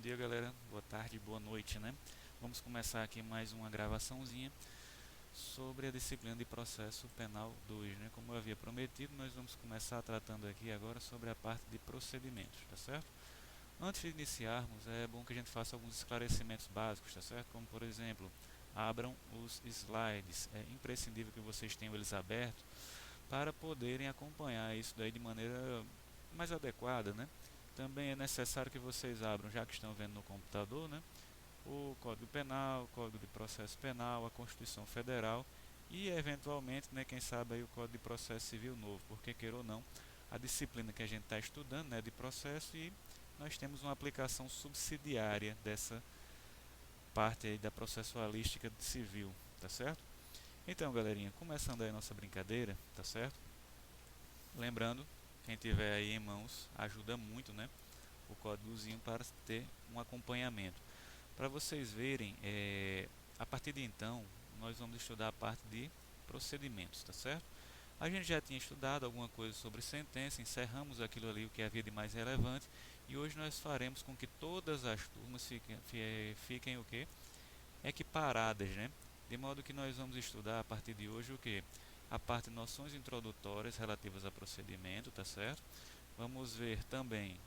dia, galera. Boa tarde, boa noite, né? Vamos começar aqui mais uma gravaçãozinha sobre a disciplina de processo penal 2, né? Como eu havia prometido, nós vamos começar tratando aqui agora sobre a parte de procedimentos, tá certo? Antes de iniciarmos, é bom que a gente faça alguns esclarecimentos básicos, tá certo? Como, por exemplo, abram os slides. É imprescindível que vocês tenham eles abertos para poderem acompanhar isso daí de maneira mais adequada, né? Também é necessário que vocês abram, já que estão vendo no computador, né, o Código Penal, o Código de Processo Penal, a Constituição Federal e, eventualmente, né, quem sabe aí o Código de Processo Civil novo, porque, queira ou não, a disciplina que a gente está estudando, né, de processo, e nós temos uma aplicação subsidiária dessa parte aí da processualística civil, tá certo? Então, galerinha, começando aí a nossa brincadeira, tá certo? Lembrando, quem tiver aí em mãos, ajuda muito, né? O códigozinho para ter um acompanhamento. Para vocês verem, a partir de então, nós vamos estudar a parte de procedimentos, tá certo? A gente já tinha estudado alguma coisa sobre sentença, encerramos aquilo ali, o que havia de mais relevante, e hoje nós faremos com que todas as turmas fiquem o quê? Equiparadas, né? De modo que nós vamos estudar a partir de hoje o que? A parte de noções introdutórias relativas a procedimento, tá certo? Vamos ver também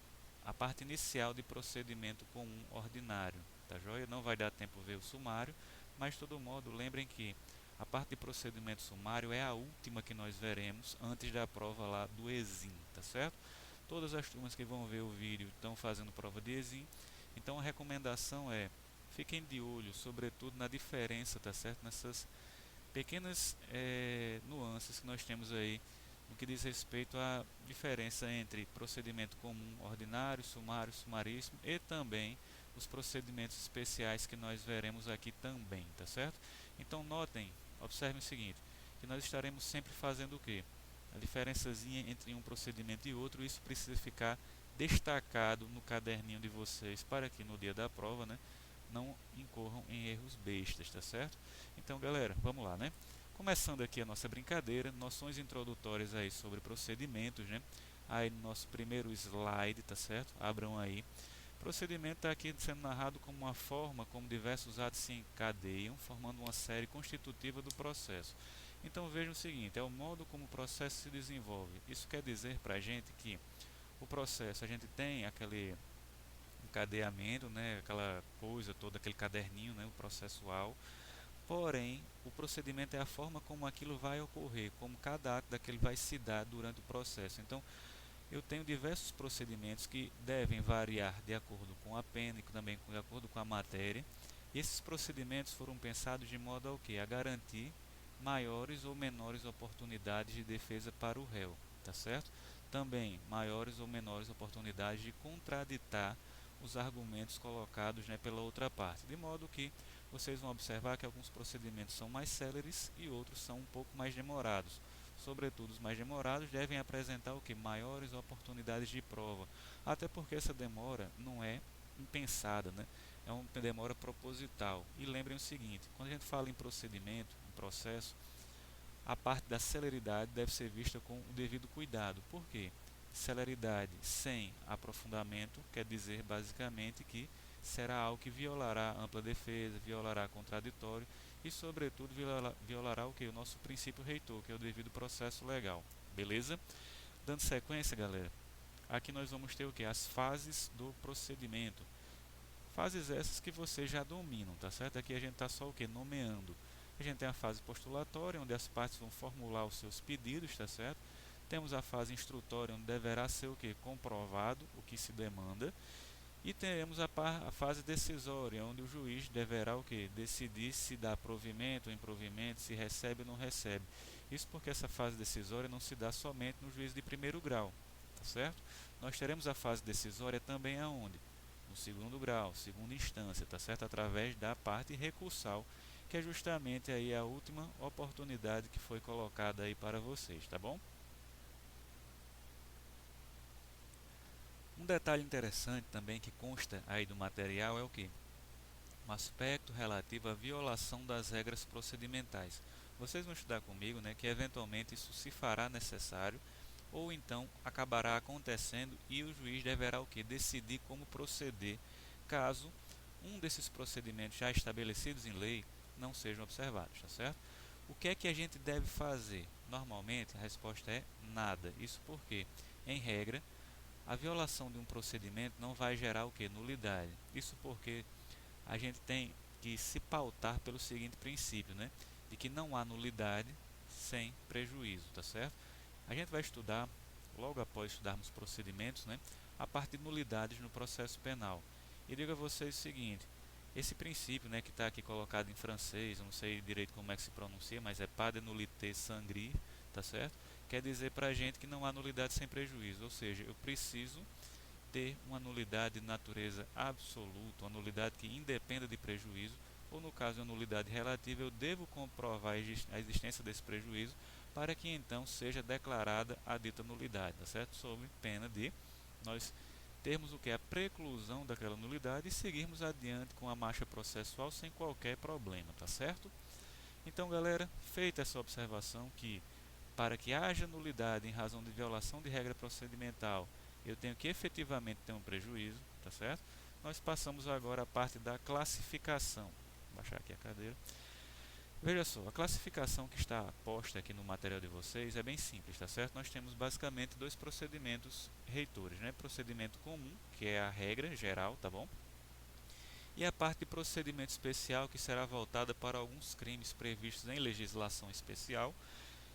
a parte inicial de procedimento comum ordinário, tá joia? Não vai dar tempo ver o sumário, mas de todo modo, lembrem que a parte de procedimento sumário é a última que nós veremos antes da prova lá do ESIM, tá certo? Todas as turmas que vão ver o vídeo estão fazendo prova de ESIM, então a recomendação é fiquem de olho, sobretudo na diferença, tá certo? Nessas pequenas nuances que nós temos aí no que diz respeito à diferença entre procedimento comum ordinário, sumário, sumaríssimo e também os procedimentos especiais que nós veremos aqui também, tá certo? Então notem, observem o seguinte, que nós estaremos sempre fazendo o quê? A diferençazinha entre um procedimento e outro, isso precisa ficar destacado no caderninho de vocês para que no dia da prova, né, não incorram em erros bestas, tá certo? Então, galera, vamos lá, né? Começando aqui a nossa brincadeira, noções introdutórias aí sobre procedimentos, né? Aí no nosso primeiro slide, tá certo? Abram aí. Procedimento está aqui sendo narrado como uma forma como diversos atos se encadeiam, formando uma série constitutiva do processo. Então vejam o seguinte, é o modo como o processo se desenvolve. Isso quer dizer para a gente que o processo, a gente tem aquele encadeamento, né, aquela coisa toda, aquele caderninho, né, o processual. Porém, o procedimento é a forma como aquilo vai ocorrer, como cada ato daquele vai se dar durante o processo. Então, eu tenho diversos procedimentos que devem variar de acordo com a pena e também de acordo com a matéria. E esses procedimentos foram pensados de modo a quê? A garantir maiores ou menores oportunidades de defesa para o réu, tá certo? Também maiores ou menores oportunidades de contraditar os argumentos colocados, né, pela outra parte, de modo que vocês vão observar que alguns procedimentos são mais céleres e outros são um pouco mais demorados. Sobretudo os mais demorados devem apresentar o que? Maiores oportunidades de prova, até porque essa demora não é impensada, né? É uma demora proposital. E lembrem o seguinte, quando a gente fala em procedimento, em processo, a parte da celeridade deve ser vista com o devido cuidado. Por quê? Celeridade sem aprofundamento quer dizer basicamente que será algo que violará a ampla defesa, violará contraditório e, sobretudo, violará o que? O nosso princípio reitor, que é o devido processo legal. Beleza? Dando sequência, galera, aqui nós vamos ter o que? As fases do procedimento. Fases essas que vocês já dominam, tá certo? Aqui a gente está só o que? Nomeando. A gente tem a fase postulatória, onde as partes vão formular os seus pedidos, tá certo? Temos a fase instrutória, onde deverá ser o que? Comprovado o que se demanda. E teremos a fase decisória, onde o juiz deverá o que? Decidir se dá provimento ou improvimento, se recebe ou não recebe. Isso porque essa fase decisória não se dá somente no juiz de primeiro grau, tá certo? Nós teremos a fase decisória também aonde? No segundo grau, segunda instância, tá certo? Através da parte recursal, que é justamente aí a última oportunidade que foi colocada aí para vocês, tá bom? Um detalhe interessante também que consta aí do material é o que? Um aspecto relativo à violação das regras procedimentais. Vocês vão estudar comigo, né, que eventualmente isso se fará necessário ou então acabará acontecendo e o juiz deverá o que? Decidir como proceder caso um desses procedimentos já estabelecidos em lei não sejam observados, tá certo? O que é que a gente deve fazer? Normalmente a resposta é nada. Isso porque, em regra, a violação de um procedimento não vai gerar o que? Nulidade. Isso porque a gente tem que se pautar pelo seguinte princípio, né? De que não há nulidade sem prejuízo, tá certo? A gente vai estudar, logo após estudarmos procedimentos, né? A parte de nulidades no processo penal. E digo a vocês o seguinte, esse princípio, né, que está aqui colocado em francês, eu não sei direito como é que se pronuncia, mas é pas de nullité sans grille, tá certo? Quer dizer para a gente que não há nulidade sem prejuízo, ou seja, eu preciso ter uma nulidade de natureza absoluta, uma nulidade que independa de prejuízo, ou no caso de uma nulidade relativa, eu devo comprovar a existência desse prejuízo para que então seja declarada a dita nulidade, tá certo? Sob pena de nós termos o que? A preclusão daquela nulidade e seguirmos adiante com a marcha processual sem qualquer problema, tá certo? Então, galera, feita essa observação que para que haja nulidade em razão de violação de regra procedimental, eu tenho que efetivamente ter um prejuízo, tá certo? Nós passamos agora à parte da classificação. Vou baixar aqui a cadeira. Veja só, a classificação que está posta aqui no material de vocês é bem simples, tá certo? Nós temos basicamente dois procedimentos reitores, né? Procedimento comum, que é a regra geral, tá bom? E a parte de procedimento especial, que será voltada para alguns crimes previstos em legislação especial,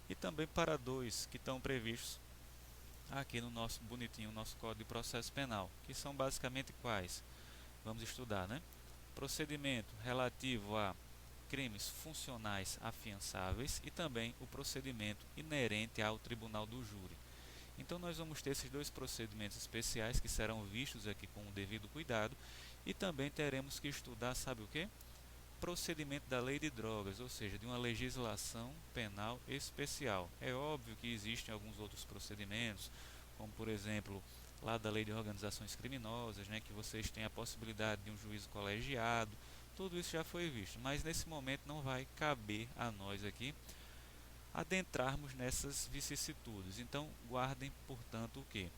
e também para dois que estão previstos aqui no nosso bonitinho, nosso Código de Processo Penal, que são basicamente quais? Vamos estudar, né? Procedimento relativo a crimes funcionais afiançáveis e também o procedimento inerente ao tribunal do júri. Então nós vamos ter esses dois procedimentos especiais que serão vistos aqui com o devido cuidado e também teremos que estudar, sabe o quê? Procedimento da lei de drogas, ou seja, de uma legislação penal especial. É óbvio que existem alguns outros procedimentos, como por exemplo, lá da lei de organizações criminosas, né, que vocês têm a possibilidade de um juízo colegiado, tudo isso já foi visto, mas nesse momento não vai caber a nós aqui adentrarmos nessas vicissitudes. Então, guardem, portanto, o que?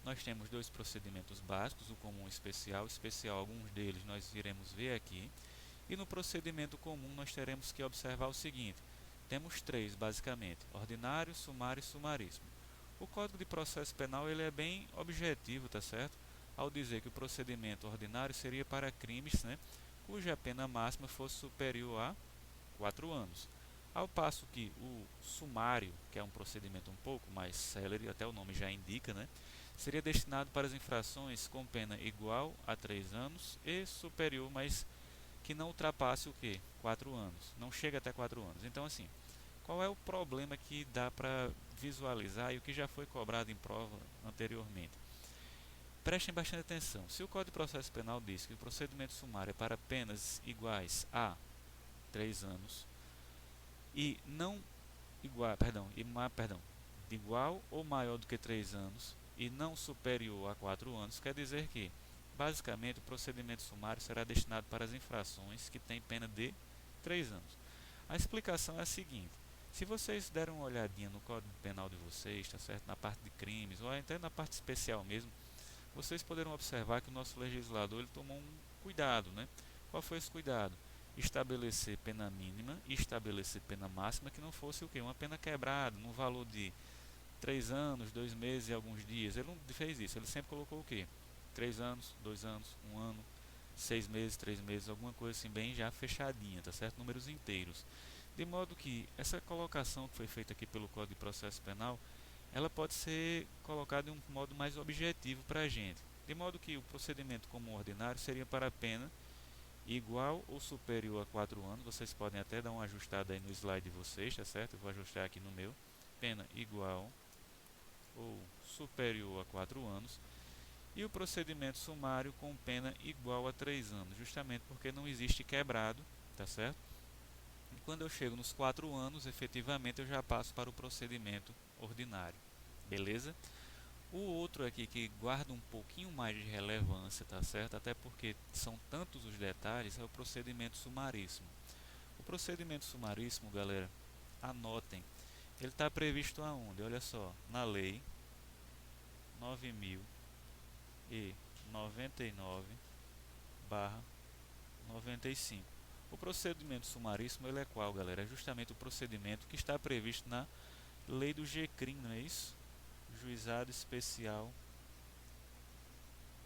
Nós temos dois procedimentos básicos, o comum e o especial. O especial, alguns deles nós iremos ver aqui. E no procedimento comum nós teremos que observar o seguinte, temos três basicamente, ordinário, sumário e sumaríssimo. O Código de Processo Penal ele é bem objetivo, tá certo? Ao dizer que o procedimento ordinário seria para crimes, né, cuja pena máxima fosse superior a 4 anos. Ao passo que o sumário, que é um procedimento um pouco mais célere, até o nome já indica, né, seria destinado para as infrações com pena igual a 3 anos e superior, mas que não ultrapasse o que? 4 anos. Não chega até 4 anos. Então, assim, qual é o problema que dá para visualizar e o que já foi cobrado em prova anteriormente? Prestem bastante atenção. Se o Código de Processo Penal diz que o procedimento sumário é para penas iguais a 3 anos e não igual, igual ou maior do que 3 anos e não superior a 4 anos, quer dizer que basicamente, o procedimento sumário será destinado para as infrações que têm pena de 3 anos. A explicação é a seguinte, se vocês deram uma olhadinha no Código Penal de vocês, tá certo? Na parte de crimes, ou até na parte especial mesmo, vocês poderão observar que o nosso legislador ele tomou um cuidado, né? Qual foi esse cuidado? Estabelecer pena mínima e estabelecer pena máxima que não fosse o quê? Uma pena quebrada, no valor de 3 anos, 2 meses e alguns dias. Ele não fez isso, ele sempre colocou o quê? 3 anos, 2 anos, 1 ano, 6 meses, 3 meses, alguma coisa assim bem já fechadinha, tá certo? Números inteiros. De modo que essa colocação que foi feita aqui pelo Código de Processo Penal, ela pode ser colocada de um modo mais objetivo para a gente. De modo que o procedimento comum ordinário seria para a pena igual ou superior a 4 anos. Vocês podem até dar uma ajustada aí no slide de vocês, tá certo? Eu vou ajustar aqui no meu. Pena igual ou superior a 4 anos. E o procedimento sumário com pena igual a 3 anos, justamente porque não existe quebrado, tá certo? E quando eu chego nos 4 anos, efetivamente eu já passo para o procedimento ordinário, beleza? O outro aqui que guarda um pouquinho mais de relevância, tá certo? Até porque são tantos os detalhes, é o procedimento sumaríssimo. O procedimento sumaríssimo, galera, anotem, ele está previsto aonde? Olha só, na lei 9.099 95. O procedimento sumaríssimo ele é qual, galera? É justamente o procedimento que está previsto na lei do GCRIM, não é isso? Juizado Especial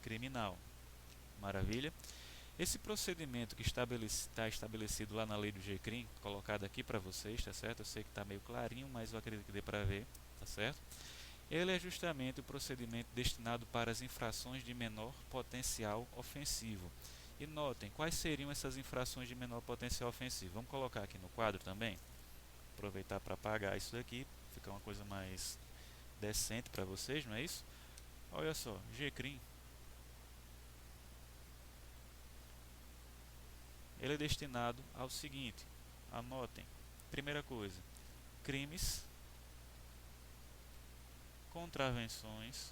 Criminal. Maravilha? Esse procedimento que está estabelecido lá na lei do GCRIM, colocado aqui para vocês, tá certo? Eu sei que está meio clarinho, mas eu acredito que dê para ver, tá certo? Ele é justamente o procedimento destinado para as infrações de menor potencial ofensivo. E notem, quais seriam essas infrações de menor potencial ofensivo? Vamos colocar aqui no quadro também. Aproveitar para apagar isso daqui, ficar uma coisa mais decente para vocês, não é isso? Olha só, GCRIM. Ele é destinado ao seguinte, anotem. Primeira coisa, crimes, contravenções,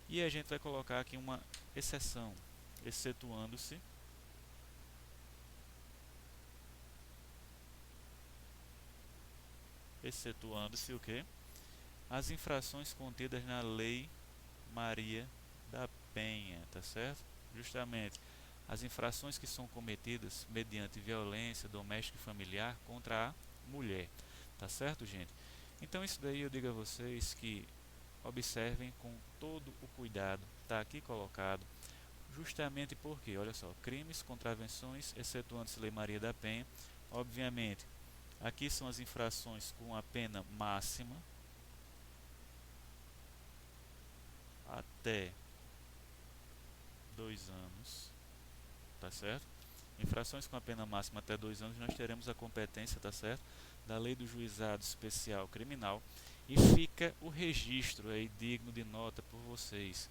e a gente vai colocar aqui uma exceção, excetuando-se o quê? As infrações contidas na Lei Maria da Penha, tá certo? Justamente as infrações que são cometidas mediante violência doméstica e familiar contra a mulher, tá certo, gente? Então isso daí eu digo a vocês que observem com todo o cuidado, está aqui colocado, justamente porque, olha só, crimes, contravenções, excetuando-se Lei Maria da Penha, obviamente, aqui são as infrações com a pena máxima até 2 anos, tá certo? Infrações com a pena máxima até 2 anos, nós teremos a competência, tá certo? Da Lei do Juizado Especial Criminal, e fica o registro aí digno de nota por vocês.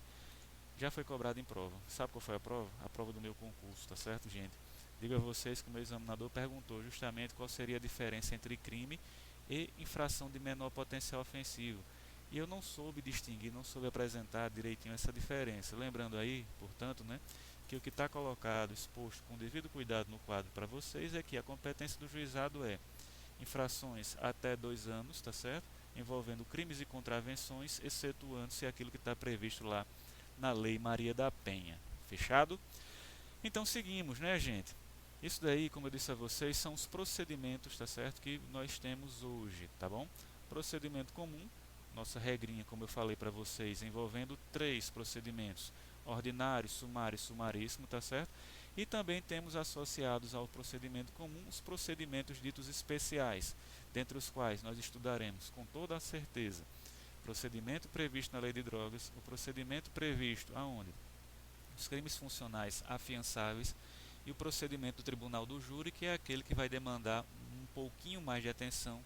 Já foi cobrado em prova. Sabe qual foi a prova? A prova do meu concurso, tá certo, gente? Digo a vocês que o meu examinador perguntou justamente qual seria a diferença entre crime e infração de menor potencial ofensivo. E eu não soube distinguir, não soube apresentar direitinho essa diferença. Lembrando aí, portanto, né, que o que está colocado, exposto com devido cuidado no quadro para vocês é que a competência do juizado é infrações até 2 anos, tá certo? Envolvendo crimes e contravenções, excetuando-se aquilo que está previsto lá na Lei Maria da Penha. Fechado? Então seguimos, né, gente? Isso daí, como eu disse a vocês, são os procedimentos, tá certo, que nós temos hoje, tá bom? Procedimento comum, nossa regrinha, como eu falei para vocês, envolvendo 3 procedimentos: ordinário, sumário e sumaríssimo, tá certo? E também temos associados ao procedimento comum os procedimentos ditos especiais, dentre os quais nós estudaremos com toda a certeza procedimento previsto na Lei de Drogas, o procedimento previsto aonde? Os crimes funcionais afiançáveis e o procedimento do Tribunal do Júri, que é aquele que vai demandar um pouquinho mais de atenção,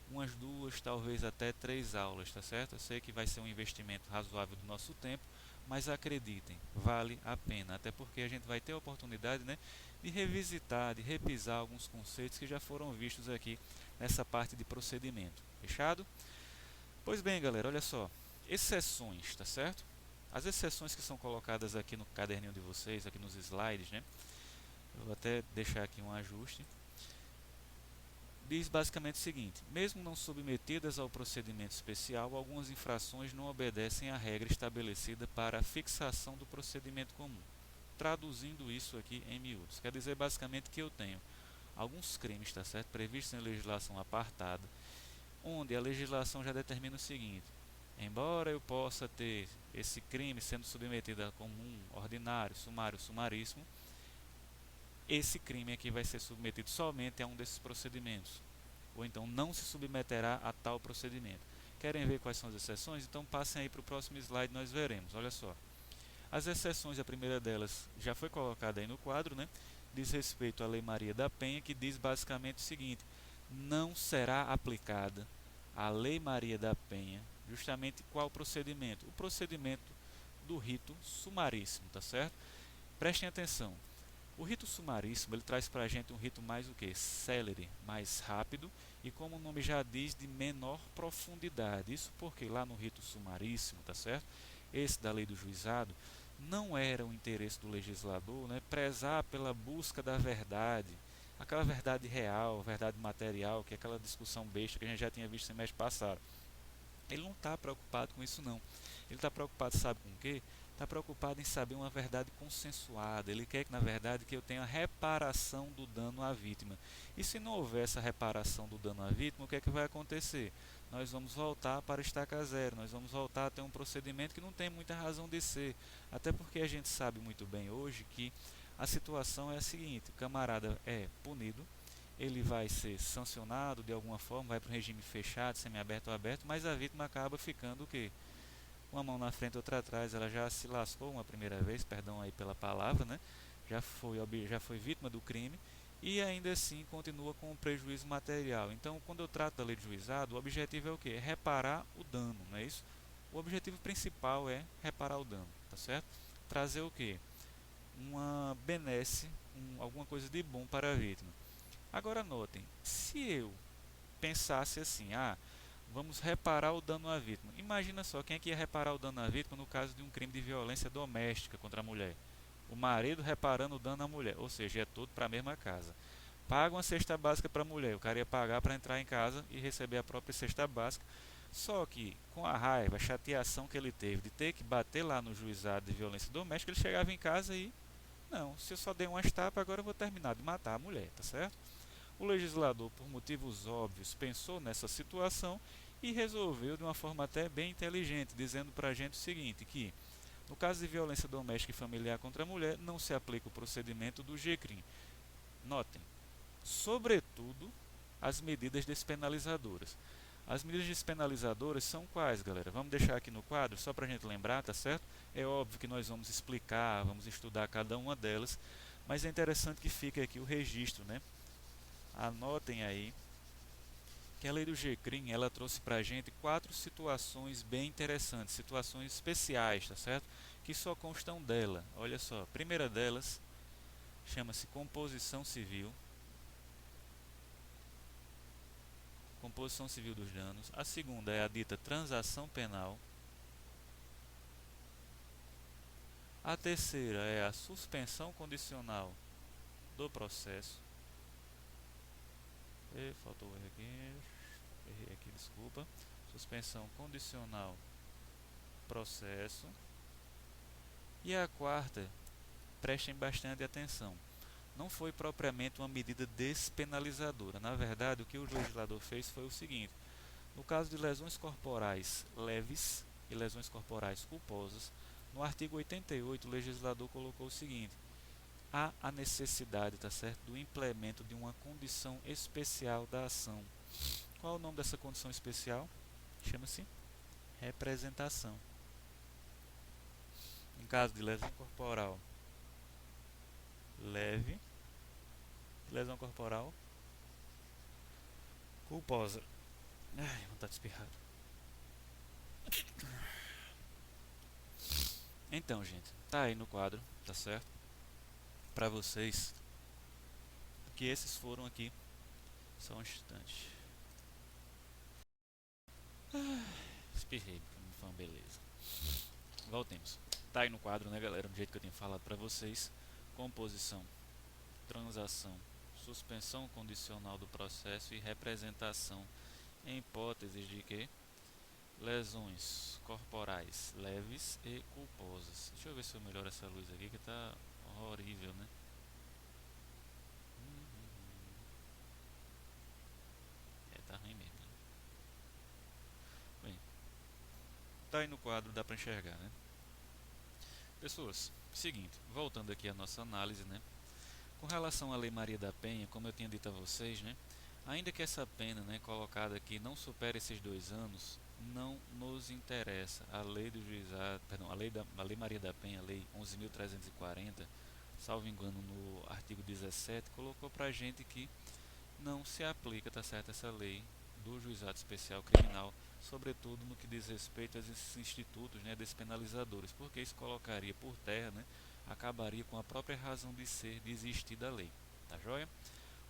umas 2, talvez até 3 aulas, tá certo? Eu sei que vai ser um investimento razoável do nosso tempo, mas acreditem, vale a pena, até porque a gente vai ter a oportunidade, né, de revisitar, de repisar alguns conceitos que já foram vistos aqui nessa parte de procedimento. Fechado? Pois bem, galera, olha só, exceções, tá certo? As exceções que são colocadas aqui no caderninho de vocês, aqui nos slides, né? Eu vou até deixar aqui um ajuste. Diz basicamente o seguinte: mesmo não submetidas ao procedimento especial, algumas infrações não obedecem à regra estabelecida para a fixação do procedimento comum. Traduzindo isso aqui em miúdos, quer dizer basicamente que eu tenho alguns crimes, tá certo, previstos em legislação apartada, onde a legislação já determina o seguinte: embora eu possa ter esse crime sendo submetido a comum, ordinário, sumário, sumaríssimo, esse crime aqui vai ser submetido somente a um desses procedimentos, ou então não se submeterá a tal procedimento. Querem ver quais são as exceções? Então passem aí para o próximo slide, nós veremos. Olha só, as exceções, a primeira delas já foi colocada aí no quadro, né? Diz respeito à Lei Maria da Penha, que diz basicamente o seguinte: não será aplicada a Lei Maria da Penha, justamente qual procedimento? O procedimento do rito sumaríssimo, tá certo? Prestem atenção. O rito sumaríssimo, ele traz para a gente um rito mais o que? Célere, mais rápido e, como o nome já diz, de menor profundidade. Isso porque lá no rito sumaríssimo, tá certo? Esse da lei do juizado, não era o interesse do legislador, né, prezar pela busca da verdade, aquela verdade real, verdade material, que é aquela discussão besta que a gente já tinha visto no semestre passado. Ele não está preocupado com isso não. Ele está preocupado, sabe com o quê? Está preocupado em saber uma verdade consensuada. Ele quer que, na verdade, que eu tenha a reparação do dano à vítima. E se não houver essa reparação do dano à vítima, o que é que vai acontecer? Nós vamos voltar para estaca zero. Nós vamos voltar a ter um procedimento que não tem muita razão de ser. Até porque a gente sabe muito bem hoje que a situação é a seguinte: o camarada é punido, ele vai ser sancionado de alguma forma, vai para um regime fechado, semiaberto ou aberto, mas a vítima acaba ficando o quê? Uma mão na frente, outra atrás. Ela já se lascou uma primeira vez, perdão aí pela palavra, né? Já foi vítima do crime e ainda assim continua com um prejuízo material. Então, quando eu trato da lei de juizado, o objetivo é o quê? É reparar o dano, não é isso? O objetivo principal é reparar o dano, tá certo? Trazer o quê? Uma benesse, alguma coisa de bom para a vítima. Agora notem, se eu pensasse assim, vamos reparar o dano à vítima. Imagina só, quem é que ia reparar o dano à vítima no caso de um crime de violência doméstica contra a mulher? O marido reparando o dano à mulher, ou seja, é tudo para a mesma casa. Paga uma cesta básica para a mulher, o cara ia pagar para entrar em casa e receber a própria cesta básica. Só que com a raiva, a chateação que ele teve de ter que bater lá no juizado de violência doméstica, ele chegava em casa e, não, se eu só dei umas tapas, agora eu vou terminar de matar a mulher, tá certo? O legislador, por motivos óbvios, pensou nessa situação e resolveu de uma forma até bem inteligente, dizendo para a gente o seguinte, que no caso de violência doméstica e familiar contra a mulher, não se aplica o procedimento do GCRIM. Notem, sobretudo, as medidas despenalizadoras. As medidas despenalizadoras são quais, galera? Vamos deixar aqui no quadro, só para a gente lembrar, tá certo? É óbvio que nós vamos explicar, vamos estudar cada uma delas, mas é interessante que fique aqui o registro, né? Anotem aí que a lei do GCRIM, ela trouxe para a gente 4 situações bem interessantes, situações especiais, tá certo? Que só constam dela. Olha só, a primeira delas chama-se composição civil dos danos. A segunda é a dita transação penal. A terceira é a suspensão condicional do processo. Faltou o erro aqui. Errei aqui, desculpa. Suspensão condicional processo. E a quarta, prestem bastante atenção, não foi propriamente uma medida despenalizadora. Na verdade, o que o legislador fez foi o seguinte: no caso de lesões corporais leves e lesões corporais culposas, no artigo 88 o legislador colocou o seguinte: há a necessidade, tá certo, do implemento de uma condição especial da ação. Qual é o nome dessa condição especial? Chama-se representação. Em caso de lesão corporal leve, lesão corporal culposa. Ai, vontade de espirrar. Então, gente, tá aí no quadro, tá certo? Para vocês, que esses foram aqui. Só um instante. Espirrei, porque não foi uma beleza. Voltemos. Tá aí no quadro, né, galera? Do jeito que eu tenho falado para vocês. Composição, transação, suspensão condicional do processo e representação em hipóteses de que lesões corporais leves e culposas. Deixa eu ver se eu melhoro essa luz aqui que tá horrível, né? Tá ruim mesmo, né? Bem, tá aí no quadro, dá pra enxergar, né? Pessoas, seguinte, voltando aqui à nossa análise, né? Com relação à Lei Maria da Penha, como eu tinha dito a vocês, né? Ainda que essa pena, né, colocada aqui não supere esses 2 anos, não nos interessa. A lei do juizado, perdão, a lei Maria da Penha, a lei 11.340, salvo engano no artigo 17, colocou para a gente que não se aplica, tá certo, essa lei do juizado especial criminal, sobretudo no que diz respeito a esses institutos, né, despenalizadores, porque isso colocaria por terra, né, acabaria com a própria razão de ser, de existir da lei, tá joia?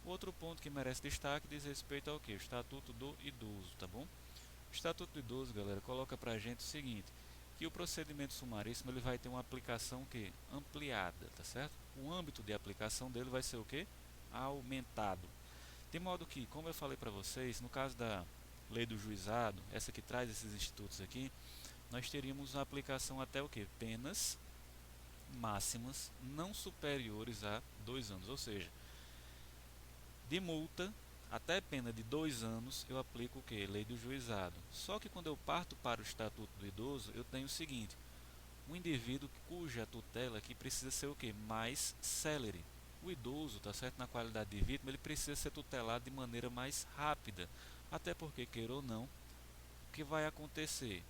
Outro ponto que merece destaque diz respeito ao que? O Estatuto do Idoso, tá bom? O Estatuto do Idoso, galera, coloca pra gente o seguinte, que o procedimento sumaríssimo ele vai ter uma aplicação que ampliada, tá certo? O âmbito de aplicação dele vai ser o que? Aumentado. De modo que, como eu falei para vocês, no caso da lei do juizado, essa que traz esses institutos aqui, nós teríamos uma aplicação até o que? Penas máximas não superiores a 2 anos, ou seja, de multa até pena de 2 anos eu aplico o que? Lei do juizado. Só que quando eu parto para o Estatuto do Idoso, eu tenho o seguinte: um indivíduo cuja tutela aqui precisa ser o que? Mais célere. O idoso, tá certo, na qualidade de vítima, ele precisa ser tutelado de maneira mais rápida, até porque, queira ou não, o que vai acontecer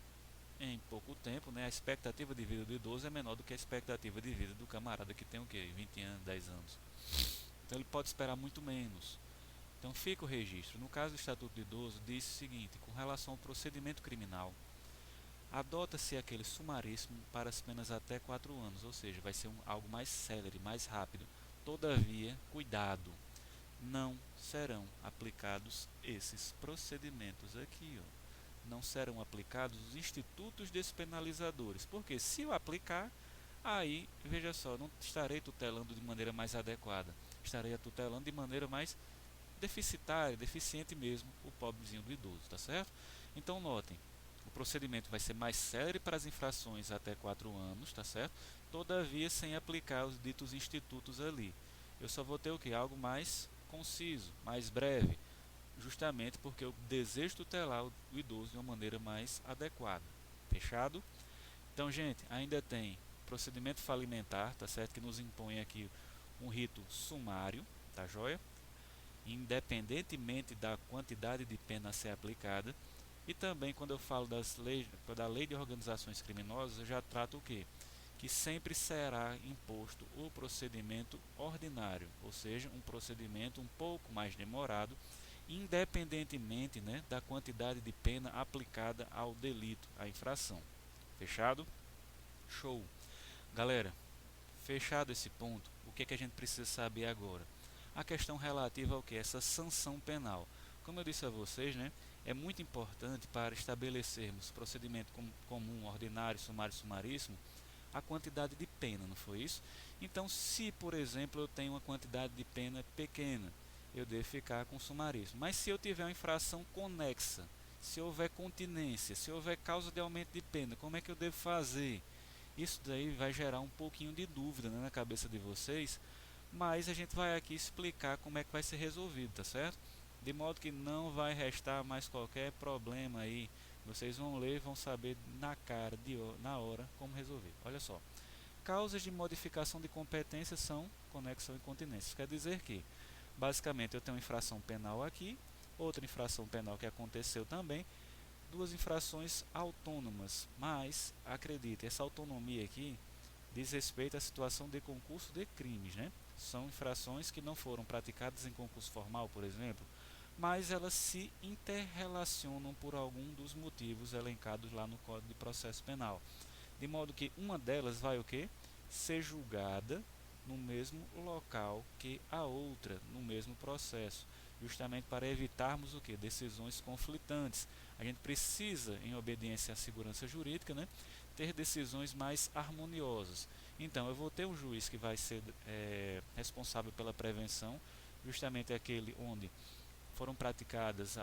em pouco tempo, né, a expectativa de vida do idoso é menor do que a expectativa de vida do camarada que tem o quê? 20 anos, 10 anos. Então ele pode esperar muito menos. Então fica o registro. No caso do Estatuto do Idoso, diz o seguinte: com relação ao procedimento criminal, adota-se aquele sumaríssimo para as penas até 4 anos, ou seja, vai ser algo mais célere, mais rápido. Todavia, cuidado, não serão aplicados esses procedimentos aqui, ó. Não serão aplicados os institutos despenalizadores, porque se eu aplicar, aí, veja só, não estarei tutelando de maneira mais adequada, estarei tutelando de maneira mais deficitária, deficiente mesmo, o pobrezinho do idoso, tá certo? Então notem, o procedimento vai ser mais célere para as infrações até 4 anos, tá certo? Todavia, sem aplicar os ditos institutos ali. Eu só vou ter o que? Algo mais conciso, mais breve, justamente porque eu desejo tutelar o idoso de uma maneira mais adequada. Fechado? Então, gente, ainda tem procedimento falimentar, tá certo? Que nos impõe aqui um rito sumário, tá joia? Independentemente da quantidade de pena a ser aplicada. E também, quando eu falo da lei de organizações criminosas, eu já trato o quê? Que sempre será imposto o procedimento ordinário, ou seja, um procedimento um pouco mais demorado, independentemente, né, da quantidade de pena aplicada ao delito, à infração. Fechado? Show! Galera, fechado esse ponto, o que é que a gente precisa saber agora? A questão relativa ao que? Essa sanção penal. Como eu disse a vocês, né, é muito importante para estabelecermos procedimento comum, ordinário, sumário e sumaríssimo, a quantidade de pena, não foi isso? Então, se, por exemplo, eu tenho uma quantidade de pena pequena, eu devo ficar com sumaríssimo. Mas se eu tiver uma infração conexa, se houver continência, se houver causa de aumento de pena, como é que eu devo fazer? Isso daí vai gerar um pouquinho de dúvida, né, na cabeça de vocês, mas a gente vai aqui explicar como é que vai ser resolvido, tá certo? De modo que não vai restar mais qualquer problema aí. Vocês vão ler e vão saber na cara, na hora, como resolver. Olha só. Causas de modificação de competência são conexão e continência. Isso quer dizer que, basicamente, eu tenho uma infração penal aqui, outra infração penal que aconteceu também, duas infrações autônomas, mas, acredite, essa autonomia aqui diz respeito à situação de concurso de crimes, né? São infrações que não foram praticadas em concurso formal, por exemplo, mas elas se interrelacionam por algum dos motivos elencados lá no Código de Processo Penal. De modo que uma delas vai o quê? Ser julgada no mesmo local que a outra, no mesmo processo, justamente para evitarmos o quê? Decisões conflitantes. A gente precisa, em obediência à segurança jurídica, né, ter decisões mais harmoniosas. Então, eu vou ter um juiz que vai ser responsável pela prevenção, justamente aquele onde foram praticadas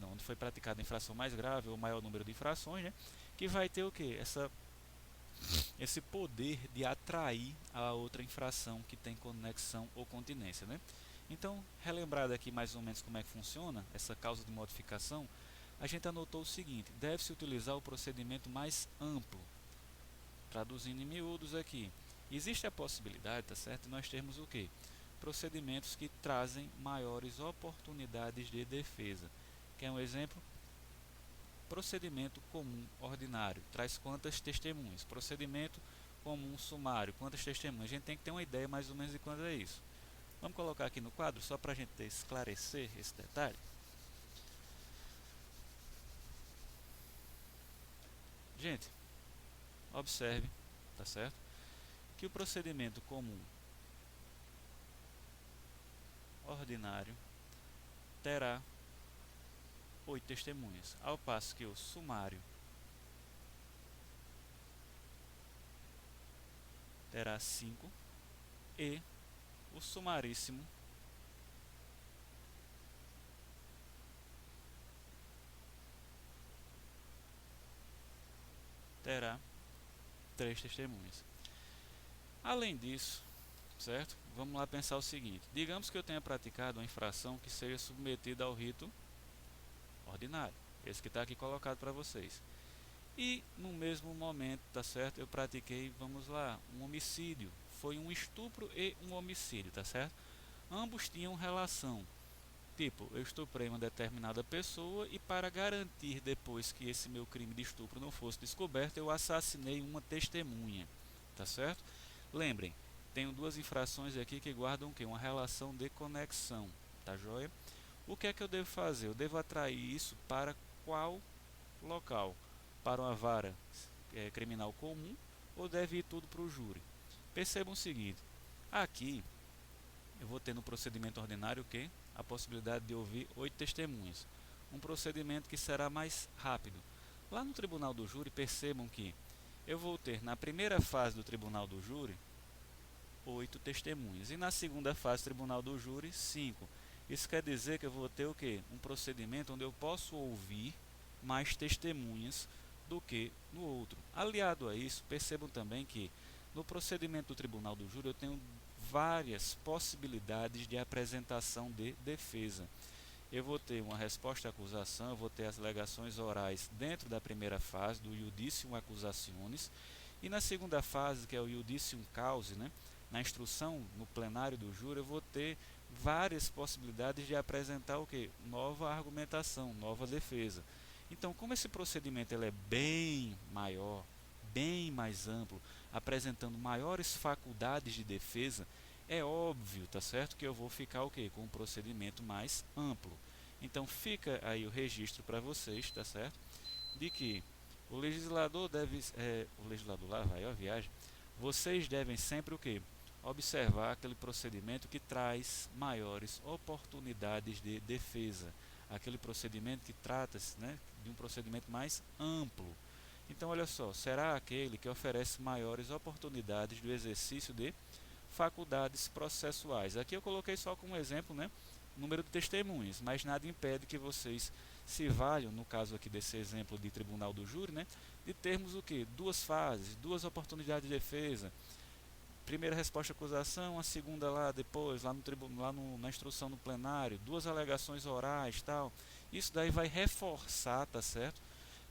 onde foi praticada a infração mais grave ou maior número de infrações, né, que vai ter o que? Esse poder de atrair a outra infração que tem conexão ou continência, né? Então, relembrado aqui mais ou menos como é que funciona essa causa de modificação, a gente anotou o seguinte: deve-se utilizar o procedimento mais amplo. Traduzindo em miúdos aqui, existe a possibilidade, tá certo, de nós termos o quê? Procedimentos que trazem maiores oportunidades de defesa. Quer um exemplo? Procedimento comum ordinário traz quantas testemunhas? Procedimento comum sumário, quantas testemunhas? A gente tem que ter uma ideia mais ou menos de quanto é isso. Vamos colocar aqui no quadro só para a gente esclarecer esse detalhe. Gente, observe, tá certo? Que o procedimento comum ordinário terá 8 testemunhas, ao passo que o sumário terá 5 e o sumaríssimo terá 3 testemunhas. Além disso, certo? Vamos lá pensar o seguinte: digamos que eu tenha praticado uma infração que seja submetida ao rito ordinário, esse que está aqui colocado para vocês. E no mesmo momento, tá certo? Eu pratiquei, vamos lá, um homicídio. Foi um estupro e um homicídio, tá certo? Ambos tinham relação. Tipo, eu estuprei uma determinada pessoa e para garantir depois que esse meu crime de estupro não fosse descoberto, eu assassinei uma testemunha, tá certo? Lembrem, tenho duas infrações aqui que guardam o quê? Uma relação de conexão, tá joia? O que é que eu devo fazer? Eu devo atrair isso para qual local? Para uma vara criminal comum ou deve ir tudo para o júri? Percebam o seguinte, aqui eu vou ter no procedimento ordinário o quê? A possibilidade de ouvir 8 testemunhas. Um procedimento que será mais rápido. Lá no tribunal do júri, percebam que eu vou ter na primeira fase do tribunal do júri 8 testemunhas e na segunda fase do tribunal do júri 5. Isso quer dizer que eu vou ter o quê? Um procedimento onde eu posso ouvir mais testemunhas do que no outro. Aliado a isso, percebam também que no procedimento do tribunal do júri eu tenho várias possibilidades de apresentação de defesa. Eu vou ter uma resposta à acusação, eu vou ter as alegações orais dentro da primeira fase, do iudicium accusationis, e na segunda fase, que é o iudicium causa, né, na instrução no plenário do júri, eu vou ter várias possibilidades de apresentar o que? Nova argumentação, nova defesa. Então, como esse procedimento ele é bem maior, bem mais amplo, apresentando maiores faculdades de defesa, é óbvio, tá certo, que eu vou ficar o quê? Com um procedimento mais amplo. Então fica aí o registro para vocês, tá certo, de que o legislador deve, o legislador lá vai, ó, viagem, vocês devem sempre o quê? Observar aquele procedimento que traz maiores oportunidades de defesa, aquele procedimento que trata-se, né, de um procedimento mais amplo. Então, olha só, será aquele que oferece maiores oportunidades do exercício de faculdades processuais. Aqui eu coloquei só como exemplo, né, número de testemunhas, mas nada impede que vocês se valham, no caso aqui desse exemplo de tribunal do júri, né, de termos o que? Duas fases, duas oportunidades de defesa. Primeira resposta à acusação, a segunda lá depois, na instrução no plenário, duas alegações orais, tal. Isso daí vai reforçar, tá certo?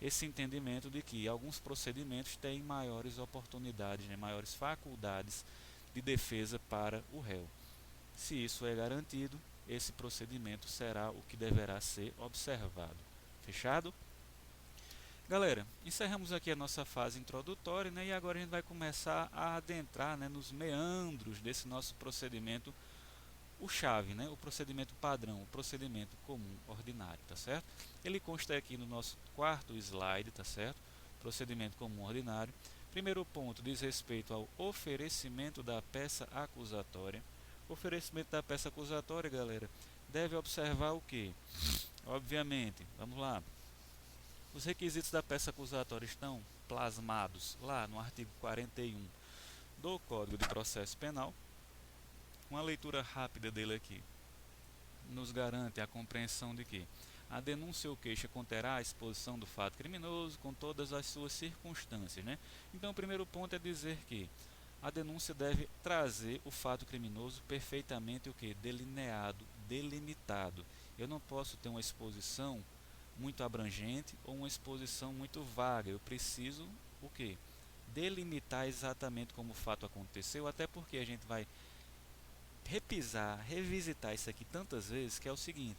Esse entendimento de que alguns procedimentos têm maiores oportunidades, né, maiores faculdades de defesa para o réu. Se isso é garantido, esse procedimento será o que deverá ser observado. Fechado? Galera, encerramos aqui a nossa fase introdutória, né, e agora a gente vai começar a adentrar, né, nos meandros desse nosso procedimento, o chave, né, o procedimento padrão, o procedimento comum ordinário, tá certo? Ele consta aqui no nosso quarto slide, tá certo? Procedimento comum ordinário. Primeiro ponto diz respeito ao oferecimento da peça acusatória. O oferecimento da peça acusatória, galera, deve observar o que? Obviamente, vamos lá. Os requisitos da peça acusatória estão plasmados lá no artigo 41 do Código de Processo Penal. Uma leitura rápida dele aqui nos garante a compreensão de que a denúncia ou queixa conterá a exposição do fato criminoso com todas as suas circunstâncias, né? Então, o primeiro ponto é dizer que a denúncia deve trazer o fato criminoso perfeitamente o que? Delineado, delimitado. Eu não posso ter uma exposição muito abrangente ou uma exposição muito vaga. Eu preciso o que? Delimitar exatamente como o fato aconteceu, até porque a gente vai repisar, revisitar isso aqui tantas vezes, que é o seguinte: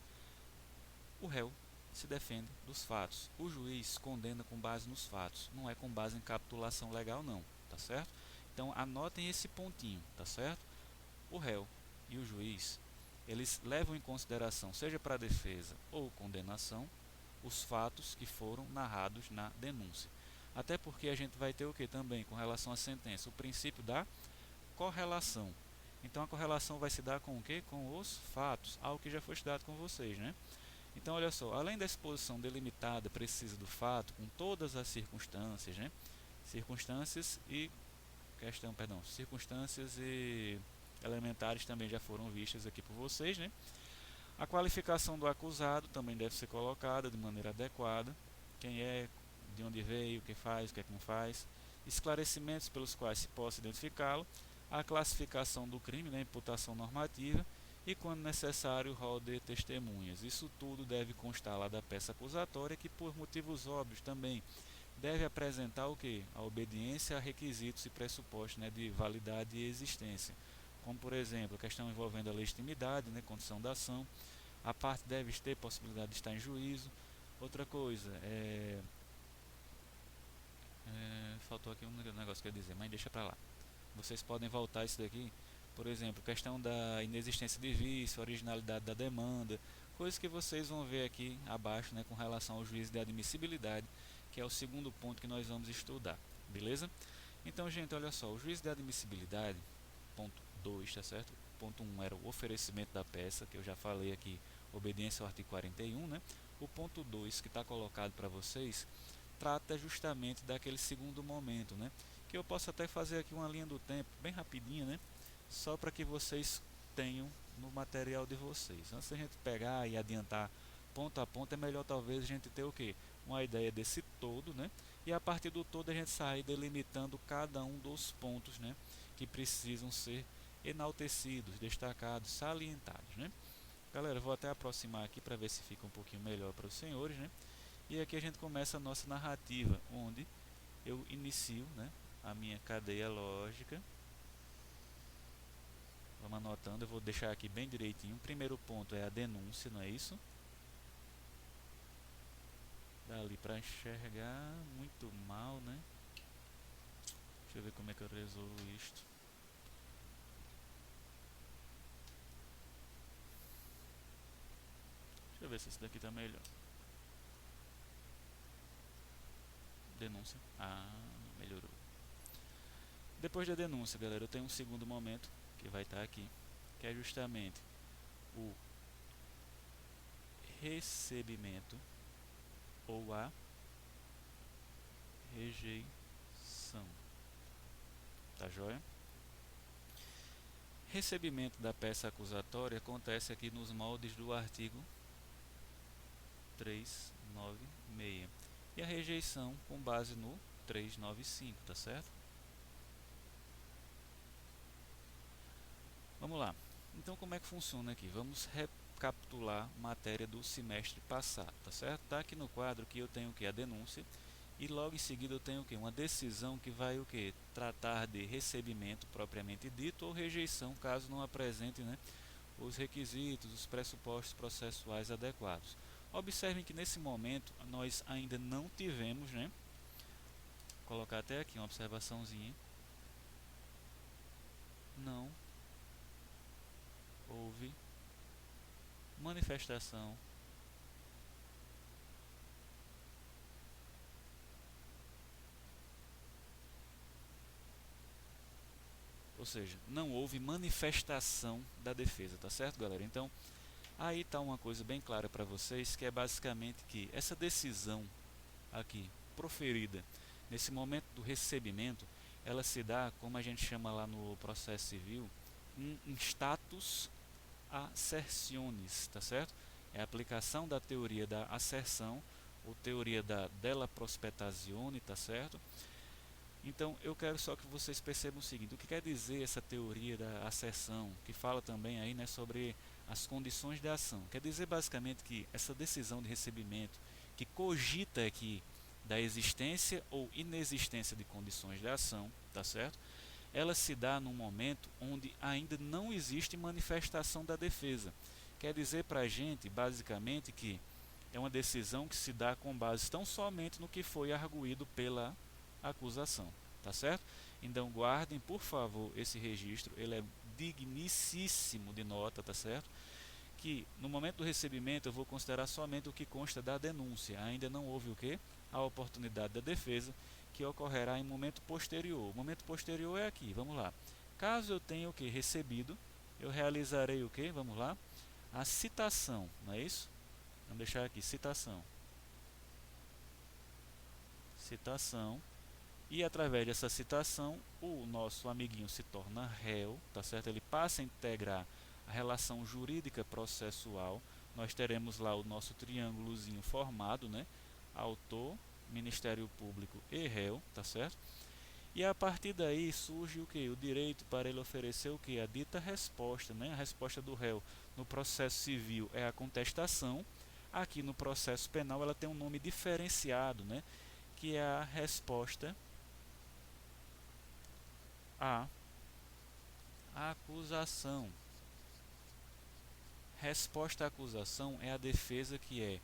o réu se defende dos fatos, o juiz condena com base nos fatos, não é com base em capitulação legal não, tá certo? Então anotem esse pontinho, tá certo? O réu e o juiz, eles levam em consideração, seja para defesa ou condenação, os fatos que foram narrados na denúncia. Até porque a gente vai ter o que também com relação à sentença? O princípio da correlação. Então a correlação vai se dar com o que? Com os fatos, algo que já foi estudado com vocês, né? Então olha só, além da exposição delimitada, precisa do fato, com todas as circunstâncias, né? Circunstâncias e elementares também já foram vistas aqui por vocês, né? A qualificação do acusado também deve ser colocada de maneira adequada. Quem é, de onde veio, o que faz, o que é que não faz, esclarecimentos pelos quais se possa identificá-lo, a classificação do crime, né, imputação normativa, e, quando necessário, rol de testemunhas. Isso tudo deve constar lá da peça acusatória, que, por motivos óbvios também, deve apresentar o que? A obediência a requisitos e pressupostos, né, de validade e existência. Como, por exemplo, a questão envolvendo a legitimidade, né, condição da ação. A parte deve ter possibilidade de estar em juízo. Outra coisa, faltou aqui um negócio que eu ia dizer, mas deixa para lá. Vocês podem voltar isso daqui. Por exemplo, questão da inexistência de vício, originalidade da demanda, coisas que vocês vão ver aqui abaixo, né, com relação ao juízo de admissibilidade, que é o segundo ponto que nós vamos estudar, beleza? Então, gente, olha só, o juízo de admissibilidade, ponto 2, tá certo? Ponto 1 era o oferecimento da peça, que eu já falei aqui, obediência ao artigo 41, né? O ponto 2 que está colocado para vocês trata justamente daquele segundo momento, né? Que eu posso até fazer aqui uma linha do tempo bem rapidinha, né? Só para que vocês tenham no material de vocês. Antes da gente pegar e adiantar ponto a ponto, é melhor talvez a gente ter o quê? Uma ideia desse todo, né? E a partir do todo a gente sair delimitando cada um dos pontos, né? Que precisam ser enaltecidos, destacados, salientados, né? Galera, eu vou até aproximar aqui para ver se fica um pouquinho melhor para os senhores, né? E aqui a gente começa a nossa narrativa, onde eu inicio, né, a minha cadeia lógica. Vamos anotando, eu vou deixar aqui bem direitinho. O primeiro ponto é a denúncia, não é isso? Dali para enxergar muito mal, né? Deixa eu ver como é que eu resolvo isto. Deixa eu ver se esse daqui está melhor. Denúncia. Ah, melhorou. Depois da denúncia, galera, eu tenho um segundo momento que vai estar aqui, que é justamente o recebimento ou a rejeição. Tá joia? Recebimento da peça acusatória acontece aqui nos moldes do artigo 396 e a rejeição com base no 395, tá certo? Vamos lá. Então, como é que funciona aqui? Vamos recapitular matéria do semestre passado, tá certo? Tá aqui no quadro que eu tenho o que? A denúncia. E logo em seguida eu tenho o que? Uma decisão que vai o que? Tratar de recebimento propriamente dito ou rejeição, caso não apresente, né, os requisitos, os pressupostos processuais adequados. Observem que nesse momento nós ainda não tivemos, né? Vou colocar até aqui uma observaçãozinha. Não houve manifestação ou seja, não houve manifestação da defesa, tá certo, galera? Então, aí está uma coisa bem clara para vocês, que é basicamente que essa decisão aqui, proferida nesse momento do recebimento, ela se dá, como a gente chama lá no processo civil, um status assertionis, tá certo? É a aplicação da teoria da asserção, ou teoria da della prospetazione, tá certo? Então, eu quero só que vocês percebam o seguinte: o que quer dizer essa teoria da asserção, que fala também aí, né, sobre as condições de ação? Quer dizer basicamente que essa decisão de recebimento, que cogita aqui da existência ou inexistência de condições de ação, tá certo? Ela se dá num momento onde ainda não existe manifestação da defesa. Quer dizer para a gente, basicamente, que é uma decisão que se dá com base tão somente no que foi arguído pela acusação, tá certo? Então guardem, por favor, esse registro, ele é digníssimo de nota, tá certo? Que no momento do recebimento eu vou considerar somente o que consta da denúncia, ainda não houve o que? A oportunidade da defesa, que ocorrerá em momento posterior. O momento posterior é aqui, vamos lá. Caso eu tenha o que? Recebido, eu realizarei o que? Vamos lá. A citação, não é isso? Vamos deixar aqui, citação. Citação. E através dessa citação, o nosso amiguinho se torna réu, tá certo? Ele passa a integrar a relação jurídica processual. Nós teremos lá o nosso triângulozinho formado, né? Autor, Ministério Público e réu, tá certo? E a partir daí surge o que? O direito para ele oferecer o que? A dita resposta, né? A resposta do réu no processo civil é a contestação. Aqui no processo penal ela tem um nome diferenciado, né? Que é a resposta à acusação. Resposta à acusação é a defesa que é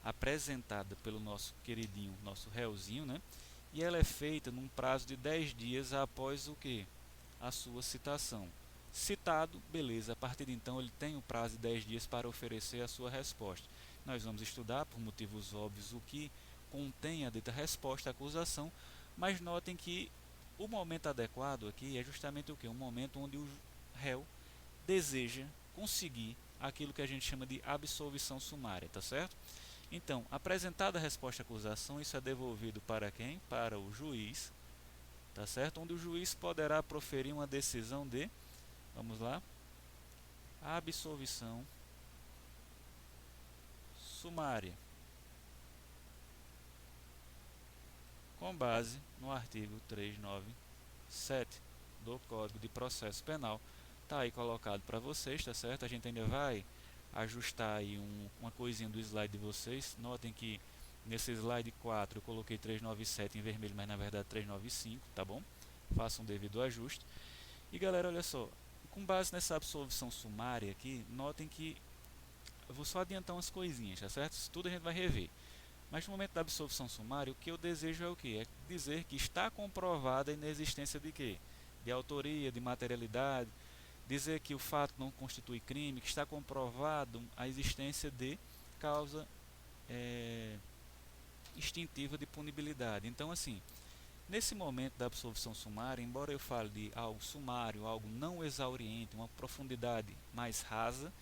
apresentada pelo nosso queridinho, nosso réuzinho, né? E ela é feita num prazo de 10 dias após o que? A sua citação. Citado, beleza, a partir de então ele tem o prazo de 10 dias para oferecer a sua resposta. Nós vamos estudar, por motivos óbvios, o que contém a dita resposta à acusação, mas notem que o momento adequado aqui é justamente o que? Um momento onde o réu deseja conseguir aquilo que a gente chama de absolvição sumária, tá certo? Então, apresentada a resposta à acusação, isso é devolvido para quem? Para o juiz, tá certo? Onde o juiz poderá proferir uma decisão de, vamos lá, absolvição sumária, com base no artigo 397 do Código de Processo Penal. Tá aí colocado para vocês, tá certo? A gente ainda vai ajustar aí uma coisinha do slide de vocês. Notem que nesse slide 4 eu coloquei 397 em vermelho, mas na verdade 395, tá bom? Faça um devido ajuste. E galera, olha só, com base nessa absolvição sumária aqui, notem que eu vou só adiantar umas coisinhas, tá certo? Isso tudo a gente vai rever. Mas no momento da absolvição sumária, o que eu desejo é o quê? É dizer que está comprovada a inexistência de quê? De autoria, de materialidade, dizer que o fato não constitui crime, que está comprovado a existência de causa extintiva de punibilidade. Então, assim, nesse momento da absolvição sumária, embora eu fale de algo sumário, algo não exauriente, uma profundidade mais rasa,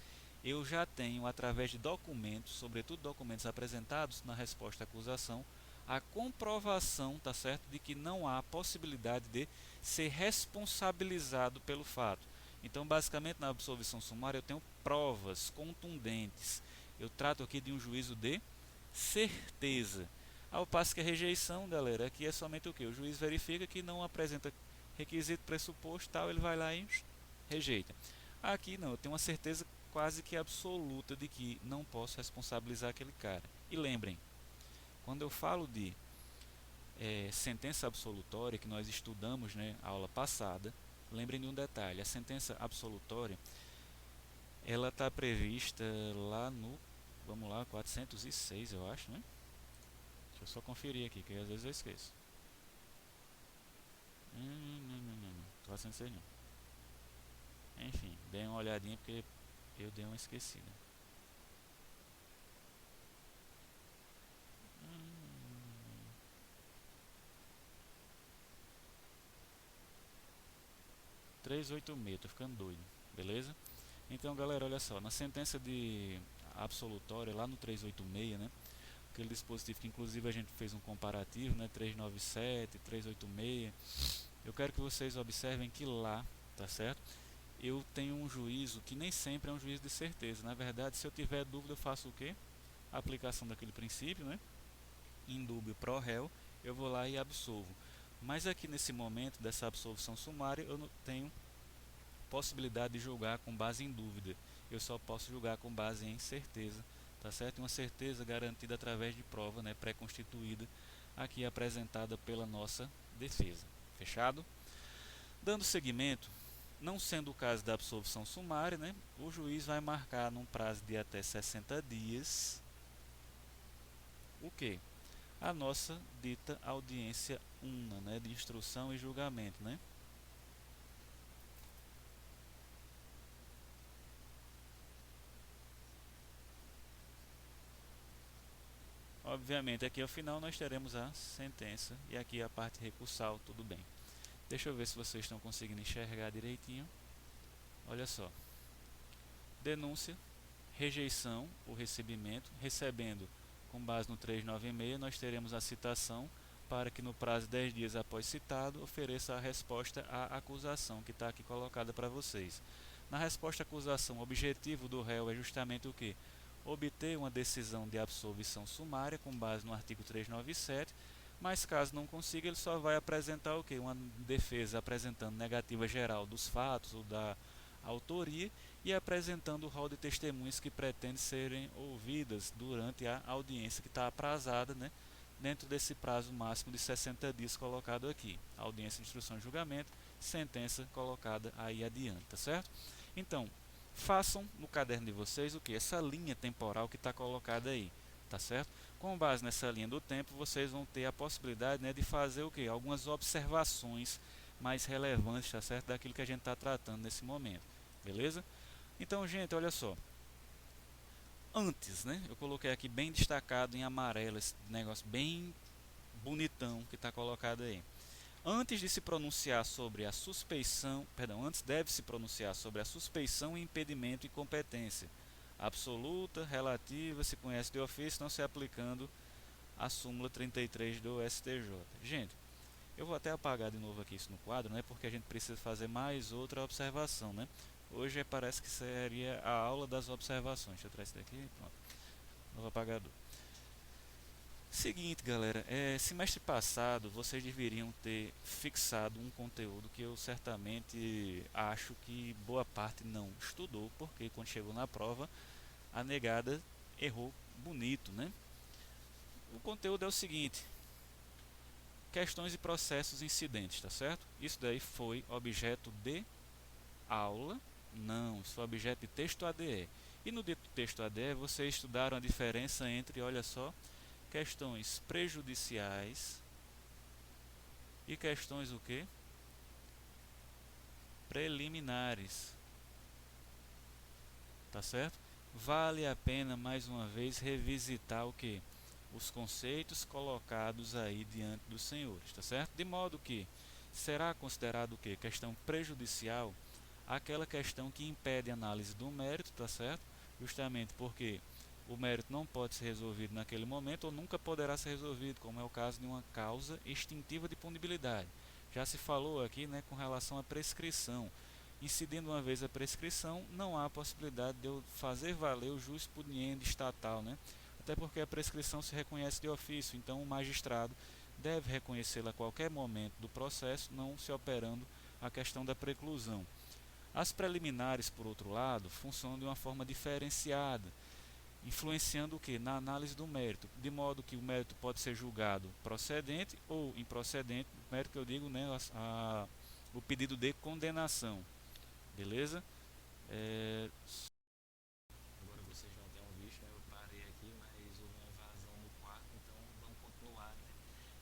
eu já tenho, através de documentos, sobretudo documentos apresentados na resposta à acusação, a comprovação, tá certo, de que não há possibilidade de ser responsabilizado pelo fato. Então, basicamente, na absolvição sumária eu tenho provas contundentes. Eu trato aqui de um juízo de certeza. Ao passo que a rejeição, galera, aqui é somente o que? O juiz verifica que não apresenta requisito, pressuposto, tal, ele vai lá e rejeita. Aqui não, eu tenho uma certeza quase que absoluta de que não posso responsabilizar aquele cara. E lembrem, quando eu falo de sentença absolutória, que nós estudamos, né, a aula passada, lembrem de um detalhe, a sentença absolutória, ela está prevista lá no, vamos lá, 406 eu acho, né? Deixa eu só conferir aqui, que às vezes eu esqueço. 406 não. Enfim, dei uma olhadinha porque eu dei uma esquecida. 386, tô ficando doido, beleza? Então, galera, olha só, na sentença de absolutória, lá no 386, né? Aquele dispositivo que inclusive a gente fez um comparativo, né? 397, 386. Eu quero que vocês observem que lá, tá certo? Eu tenho um juízo que nem sempre é um juízo de certeza. Na verdade, se eu tiver dúvida, eu faço o quê? A aplicação daquele princípio, né? In dubio pro réu, eu vou lá e absolvo. Mas aqui nesse momento dessa absolvição sumária, eu não tenho possibilidade de julgar com base em dúvida. Eu só posso julgar com base em certeza, tá certo? Uma certeza garantida através de prova, né, pré-constituída, aqui apresentada pela nossa defesa. Fechado? Dando seguimento, não sendo o caso da absolvição sumária, né, o juiz vai marcar num prazo de até 60 dias o quê? A nossa dita audiência una, né, de instrução e julgamento, né? Obviamente, aqui ao final nós teremos a sentença e aqui a parte recursal, tudo bem. Deixa eu ver se vocês estão conseguindo enxergar direitinho. Olha só. Denúncia, rejeição, o recebimento, recebendo com base no 396, nós teremos a citação para que no prazo de 10 dias após citado, ofereça a resposta à acusação que está aqui colocada para vocês. Na resposta à acusação, o objetivo do réu é justamente o quê? Obter uma decisão de absolvição sumária com base no artigo 397, mas caso não consiga, ele só vai apresentar o quê? Uma defesa apresentando negativa geral dos fatos ou da autoria e apresentando o rol de testemunhas que pretende serem ouvidas durante a audiência que está aprazada, né? Dentro desse prazo máximo de 60 dias colocado aqui. Audiência de instrução e julgamento, sentença colocada aí adiante, tá certo? Então, façam no caderno de vocês o que? Essa linha temporal que está colocada aí, tá certo? Com base nessa linha do tempo, vocês vão ter a possibilidade, né, de fazer o que? Algumas observações mais relevantes, tá certo? Daquilo que a gente está tratando nesse momento, beleza? Então, gente, olha só. Antes, né, eu coloquei aqui bem destacado em amarelo esse negócio bem bonitão que está colocado aí. Antes de se pronunciar sobre a suspeição, perdão, antes deve se pronunciar sobre a suspeição, impedimento e competência absoluta, relativa, se conhece de ofício, não se aplicando a súmula 33 do STJ. Gente, eu vou até apagar de novo aqui isso no quadro, né, porque a gente precisa fazer mais outra observação, né? Hoje parece que seria a aula das observações. Deixa eu trazer isso daqui, pronto. Novo apagador. Seguinte, galera, semestre passado vocês deveriam ter fixado um conteúdo que eu certamente acho que boa parte não estudou, porque quando chegou na prova, a negada errou bonito, né? O conteúdo é o seguinte: questões e processos incidentes, tá certo? Isso daí foi objeto de aula? Não, isso foi objeto de texto ADE. E no texto ADE vocês estudaram a diferença entre, olha só, questões prejudiciais e questões o quê? Preliminares. Tá certo? Vale a pena mais uma vez revisitar o que? Os conceitos colocados aí diante dos senhores, tá certo? De modo que será considerado o que? Questão prejudicial aquela questão que impede a análise do mérito, tá certo? Justamente porque o mérito não pode ser resolvido naquele momento ou nunca poderá ser resolvido, como é o caso de uma causa extintiva de punibilidade. Já se falou aqui, né, com relação à prescrição. Incidindo uma vez a prescrição, não há possibilidade de eu fazer valer o jus puniendi estatal, né? Até porque a prescrição se reconhece de ofício, então o magistrado deve reconhecê-la a qualquer momento do processo, não se operando a questão da preclusão. As preliminares, por outro lado, funcionam de uma forma diferenciada, influenciando o que? Na análise do mérito, de modo que o mérito pode ser julgado procedente ou improcedente, o mérito que eu digo, né, o pedido de condenação, beleza? Agora vocês não tenham visto, né, eu parei aqui, mas houve uma invasão no quarto, então vamos continuar, né?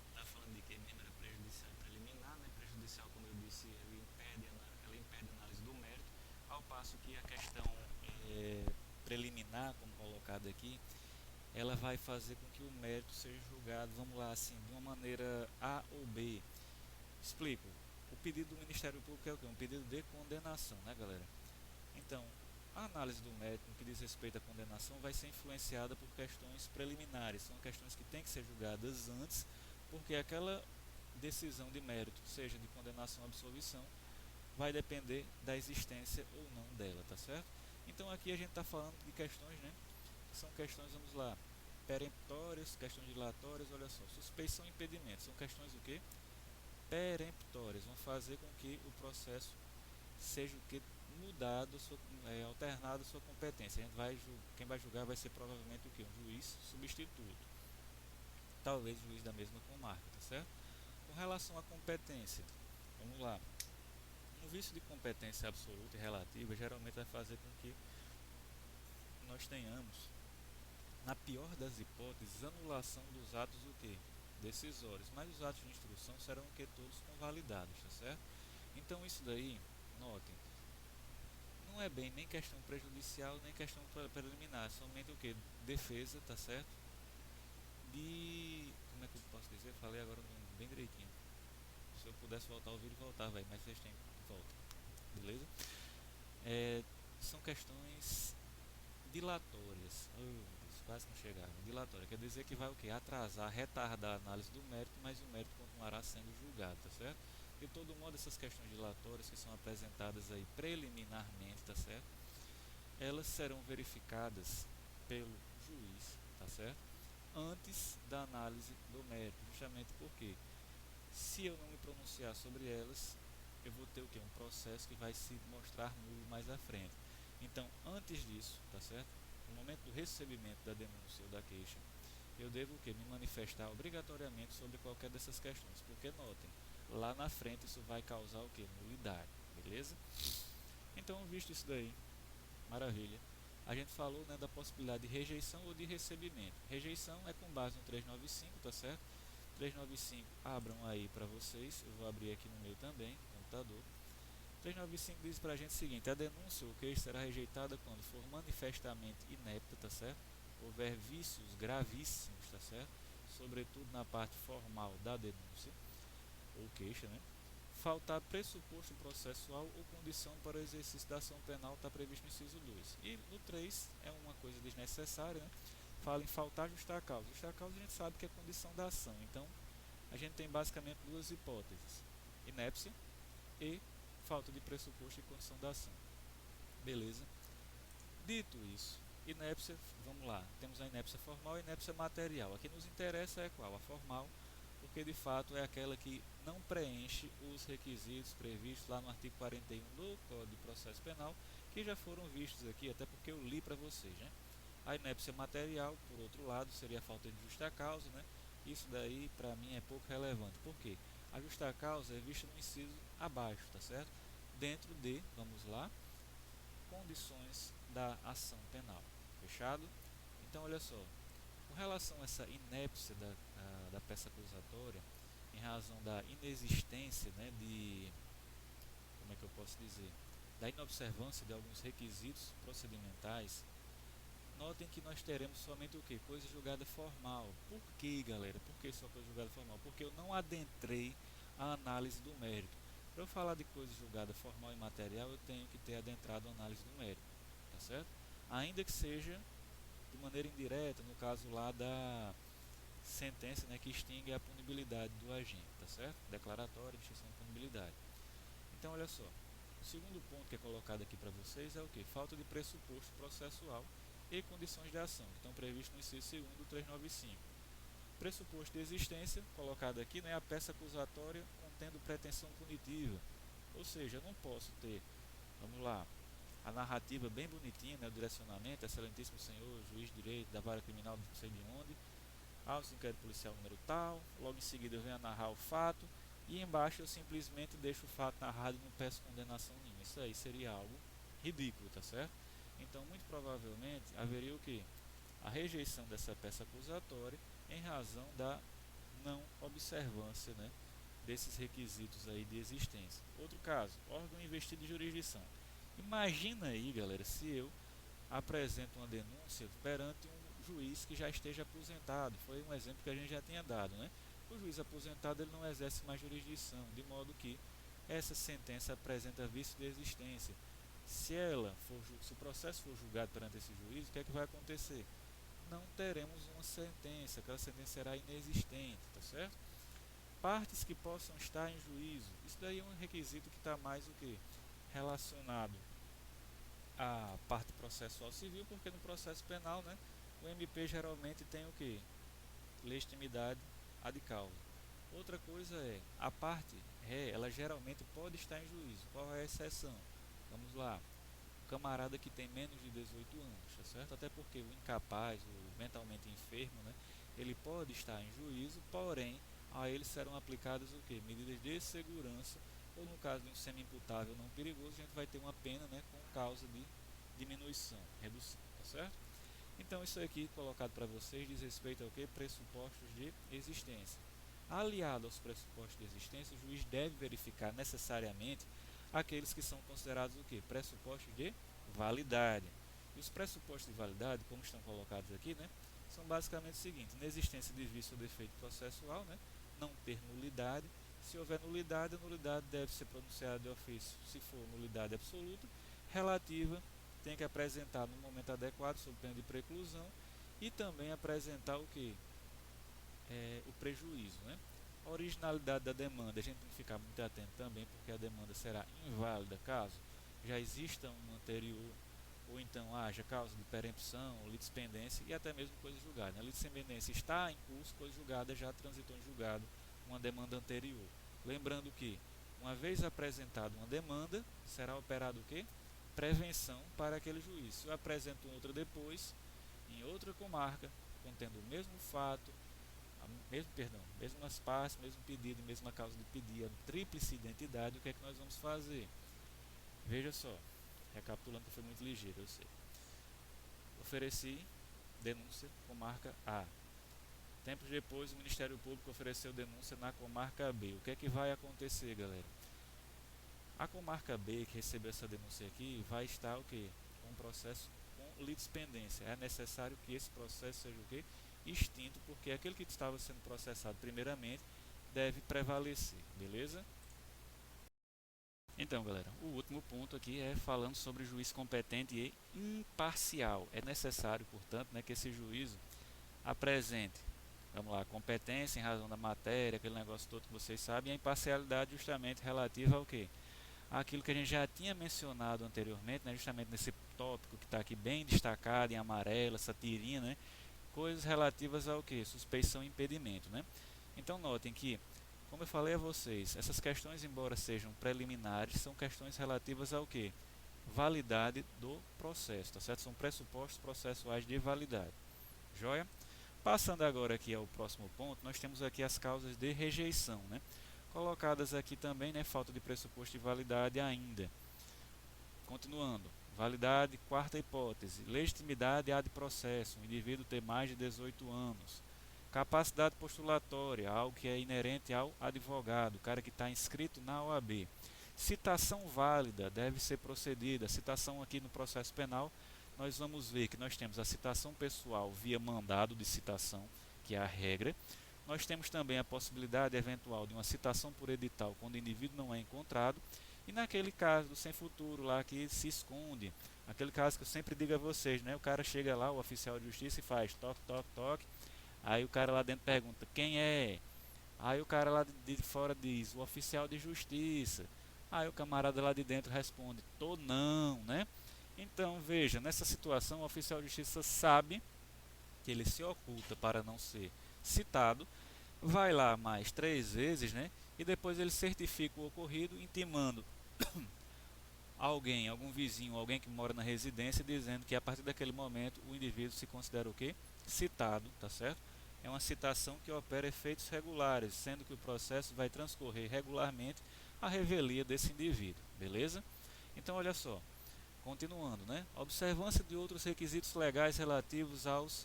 Está falando de que mesmo era prejudicial e preliminar, né? Prejudicial, como eu disse, ela impede a análise do mérito, ao passo que a questão preliminar, como colocado aqui, ela vai fazer com que o mérito seja julgado, vamos lá, assim, de uma maneira A ou B. Explico. O pedido do Ministério Público é o quê? Um pedido de condenação, né, galera? Então, a análise do mérito no que diz respeito à condenação vai ser influenciada por questões preliminares. São questões que têm que ser julgadas antes, porque aquela decisão de mérito, seja de condenação ou absolvição, vai depender da existência ou não dela, tá certo? Então aqui a gente está falando de questões, né? São questões, vamos lá, peremptórias, questões dilatórias, olha só, suspeição e impedimento, são questões o quê? Peremptórias, vão fazer com que o processo seja o que? Mudado, alternado a sua competência. Quem vai julgar vai ser provavelmente o quê? Um juiz substituto, talvez juiz da mesma comarca, tá certo? Com relação à competência, vamos lá. Um vício de competência absoluta e relativa geralmente vai fazer com que nós tenhamos, na pior das hipóteses, anulação dos atos o quê? Decisórios, mas os atos de instrução serão o que? Todos convalidados, tá certo? Então isso daí, notem, não é bem nem questão prejudicial nem questão preliminar, somente o que? Defesa, tá certo? Como é que eu posso dizer? Falei agora bem direitinho. Se eu pudesse voltar ao vídeo, voltava aí, mas vocês têm volta, beleza? São questões dilatórias. Quase não chegava. Dilatória quer dizer que vai o quê? Atrasar, retardar a análise do mérito, mas o mérito continuará sendo julgado, tá certo? De todo modo, essas questões dilatórias que são apresentadas aí preliminarmente, tá certo? Elas serão verificadas pelo juiz, tá certo? antes da análise do mérito, justamente porque se eu não me pronunciar sobre elas, eu vou ter o que? Um processo que vai se mostrar nulo mais à frente. Então, antes disso, tá certo? No momento do recebimento da denúncia ou da queixa, eu devo o que? Me manifestar obrigatoriamente sobre qualquer dessas questões, porque notem, lá na frente isso vai causar o que? Nulidade, beleza? Então, visto isso daí, maravilha. A gente falou, né, da possibilidade de rejeição ou de recebimento. Rejeição é com base no 395, tá certo? 395, abram aí para vocês, eu vou abrir aqui no meu também, computador. 395 diz para a gente o seguinte: a denúncia ou queixa será rejeitada quando for manifestamente inepta, tá certo? Houver vícios gravíssimos, tá certo? Sobretudo na parte formal da denúncia ou queixa, né? Faltar pressuposto processual ou condição para o exercício da ação penal está previsto no inciso 2. E no 3 é uma coisa desnecessária, né? Fala em faltar justa causa. Justa causa a gente sabe que é condição da ação. Então, a gente tem basicamente duas hipóteses: inépcia e falta de pressuposto e condição da ação. Beleza? Dito isso, inépcia, vamos lá, temos a inépcia formal e a inépcia material. A que nos interessa é qual? A formal, porque de fato é aquela que não preenche os requisitos previstos lá no artigo 41 do Código de Processo Penal, que já foram vistos aqui, até porque eu li para vocês, né? A inépcia material, por outro lado, seria a falta de justa causa, né? Isso daí, para mim, é pouco relevante. Por quê? A justa causa é vista no inciso abaixo, tá certo? Dentro de, vamos lá, condições da ação penal. Fechado? Então, olha só. Com relação a essa inépcia da peça acusatória, em razão da inexistência, né, como é que eu posso dizer, da inobservância de alguns requisitos procedimentais, notem que nós teremos somente o que? Coisa julgada formal. Por que, galera? Por que só coisa julgada formal? Porque eu não adentrei a análise do mérito. Para eu falar de coisa julgada formal e material, eu tenho que ter adentrado a análise do mérito. Tá certo? Ainda que seja de maneira indireta, no caso lá da sentença, né, que extingue a punibilidade do agente. Tá certo? Declaratória de extinção de punibilidade. Então, olha só. O segundo ponto que é colocado aqui para vocês é o que? Falta de pressuposto processual e condições de ação, que estão previstos no inciso 2º do 395. Pressuposto de existência, colocado aqui, né, a peça acusatória contendo pretensão punitiva. Ou seja, eu não posso ter, vamos lá, a narrativa bem bonitinha, né, o direcionamento, excelentíssimo senhor, juiz de direito da vara criminal não sei de onde, auto inquérito policial número tal, logo em seguida eu venho a narrar o fato, e embaixo eu simplesmente deixo o fato narrado e não peço condenação nenhuma. Isso aí seria algo ridículo, tá certo? Então, muito provavelmente, haveria o que? A rejeição dessa peça acusatória em razão da não observância, né, desses requisitos aí de existência. Outro caso, órgão investido de jurisdição. Imagina aí, galera, se eu apresento uma denúncia perante um juiz que já esteja aposentado. Foi um exemplo que a gente já tinha dado, né? O juiz aposentado ele não exerce mais jurisdição, de modo que essa sentença apresenta vício de existência. Se o processo for julgado perante esse juiz, o que é que vai acontecer? Não teremos uma sentença, aquela sentença será inexistente, tá certo? Partes que possam estar em juízo, isso daí é um requisito que está mais o que? Relacionado à parte processual civil, porque no processo penal, né, o MP geralmente tem o que? Legitimidade ad causa. Outra coisa é, a parte ré, ela geralmente pode estar em juízo. Qual é a exceção? Vamos lá. O camarada que tem menos de 18 anos, tá certo? Até porque o incapaz, o mentalmente enfermo, né, ele pode estar em juízo, porém, a ele serão aplicadas o quê? Medidas de segurança, ou no caso de um semi-imputável não perigoso, a gente vai ter uma pena, né, com causa de diminuição, redução, tá certo? Então isso aqui colocado para vocês diz respeito ao que? Pressupostos de existência. Aliado aos pressupostos de existência, o juiz deve verificar necessariamente aqueles que são considerados o que? Pressupostos de validade. E os pressupostos de validade, como estão colocados aqui, né, são basicamente o seguinte: inexistência de vício ou defeito processual, né, não ter nulidade. Se houver nulidade, a nulidade deve ser pronunciada de ofício, se for nulidade absoluta, relativa tem que apresentar no momento adequado, sob pena de preclusão, e também apresentar o que? O prejuízo. Né? A originalidade da demanda, a gente tem que ficar muito atento também, porque a demanda será inválida caso já exista uma anterior ou então haja causa de perempção, litispendência e até mesmo coisa julgada. A litispendência está em curso, coisa julgada já transitou em julgado uma demanda anterior. Lembrando que, uma vez apresentada uma demanda, será operado o quê? Prevenção para aquele juiz. Se eu apresento outra depois, em outra comarca, contendo o mesmo fato, mesmas partes, mesmo pedido, mesma causa de pedir, a tríplice identidade, o que é que nós vamos fazer? Veja só, recapitulando que foi muito ligeiro, eu sei. Ofereci denúncia comarca A. Tempos depois, o Ministério Público ofereceu denúncia na comarca B. O que é que vai acontecer, galera? A comarca B, que recebeu essa denúncia aqui, vai estar o quê? Com um processo com litispendência. É necessário que esse processo seja o quê? Extinto, porque aquele que estava sendo processado primeiramente deve prevalecer, beleza? Então, galera, o último ponto aqui é falando sobre juiz competente e imparcial. É necessário, portanto, né, que esse juízo apresente, vamos lá, competência em razão da matéria, aquele negócio todo que vocês sabem, e a imparcialidade justamente relativa ao quê? Aquilo que a gente já tinha mencionado anteriormente, né, justamente nesse tópico que está aqui bem destacado em amarelo, essa tirinha, né, coisas relativas ao que? Suspeição e impedimento. Né? Então notem que, como eu falei a vocês, essas questões, embora sejam preliminares, são questões relativas ao que? Validade do processo, tá certo? São pressupostos processuais de validade. Joia? Passando agora aqui ao próximo ponto, nós temos aqui as causas de rejeição, né? Colocadas aqui também, né, falta de pressuposto de validade ainda. Continuando, validade, quarta hipótese, legitimidade ad processo, o indivíduo ter mais de 18 anos. Capacidade postulatória, algo que é inerente ao advogado, o cara que está inscrito na OAB. Citação válida, deve ser procedida. A citação aqui no processo penal, nós vamos ver que nós temos a citação pessoal via mandado de citação, que é a regra. Nós temos também a possibilidade eventual de uma citação por edital, quando o indivíduo não é encontrado. E naquele caso do sem futuro lá que se esconde, aquele caso que eu sempre digo a vocês, né? O cara chega lá, o oficial de justiça, e faz toque, toque, toque. Aí o cara lá dentro pergunta, quem é? Aí o cara lá de fora diz, o oficial de justiça. Aí o camarada lá de dentro responde, tô não, né? Então veja, nessa situação o oficial de justiça sabe que ele se oculta para não ser citado, vai lá mais 3 vezes, né? E depois ele certifica o ocorrido, intimando alguém, algum vizinho, alguém que mora na residência, dizendo que a partir daquele momento o indivíduo se considera o quê? Citado, tá certo? É uma citação que opera efeitos regulares, sendo que o processo vai transcorrer regularmente à revelia desse indivíduo, beleza? Então olha só, continuando, né? Observância de outros requisitos legais relativos aos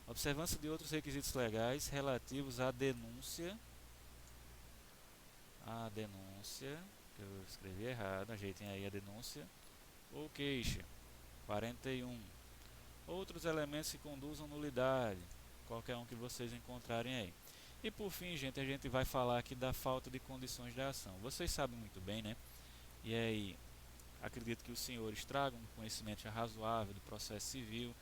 observância de outros requisitos legais relativos à denúncia, que eu escrevi errado, ajeitem aí a denúncia, ou queixa. 41. Outros elementos que conduzam nulidade, qualquer um que vocês encontrarem aí. E por fim, gente, a gente vai falar aqui da falta de condições de ação. Vocês sabem muito bem, né? E aí, acredito que os senhores tragam um conhecimento já razoável do processo civil,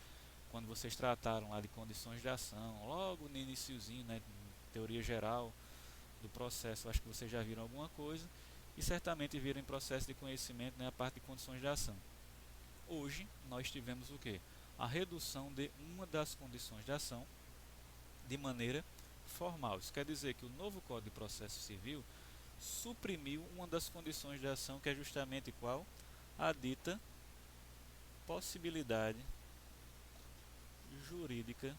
quando vocês trataram lá de condições de ação, logo no iniciozinho, né, teoria geral do processo, acho que vocês já viram alguma coisa, e certamente viram em processo de conhecimento, né, a parte de condições de ação. Hoje, nós tivemos o quê? A redução de uma das condições de ação de maneira formal. Isso quer dizer que o novo Código de Processo Civil suprimiu uma das condições de ação, que é justamente qual? A dita possibilidade jurídica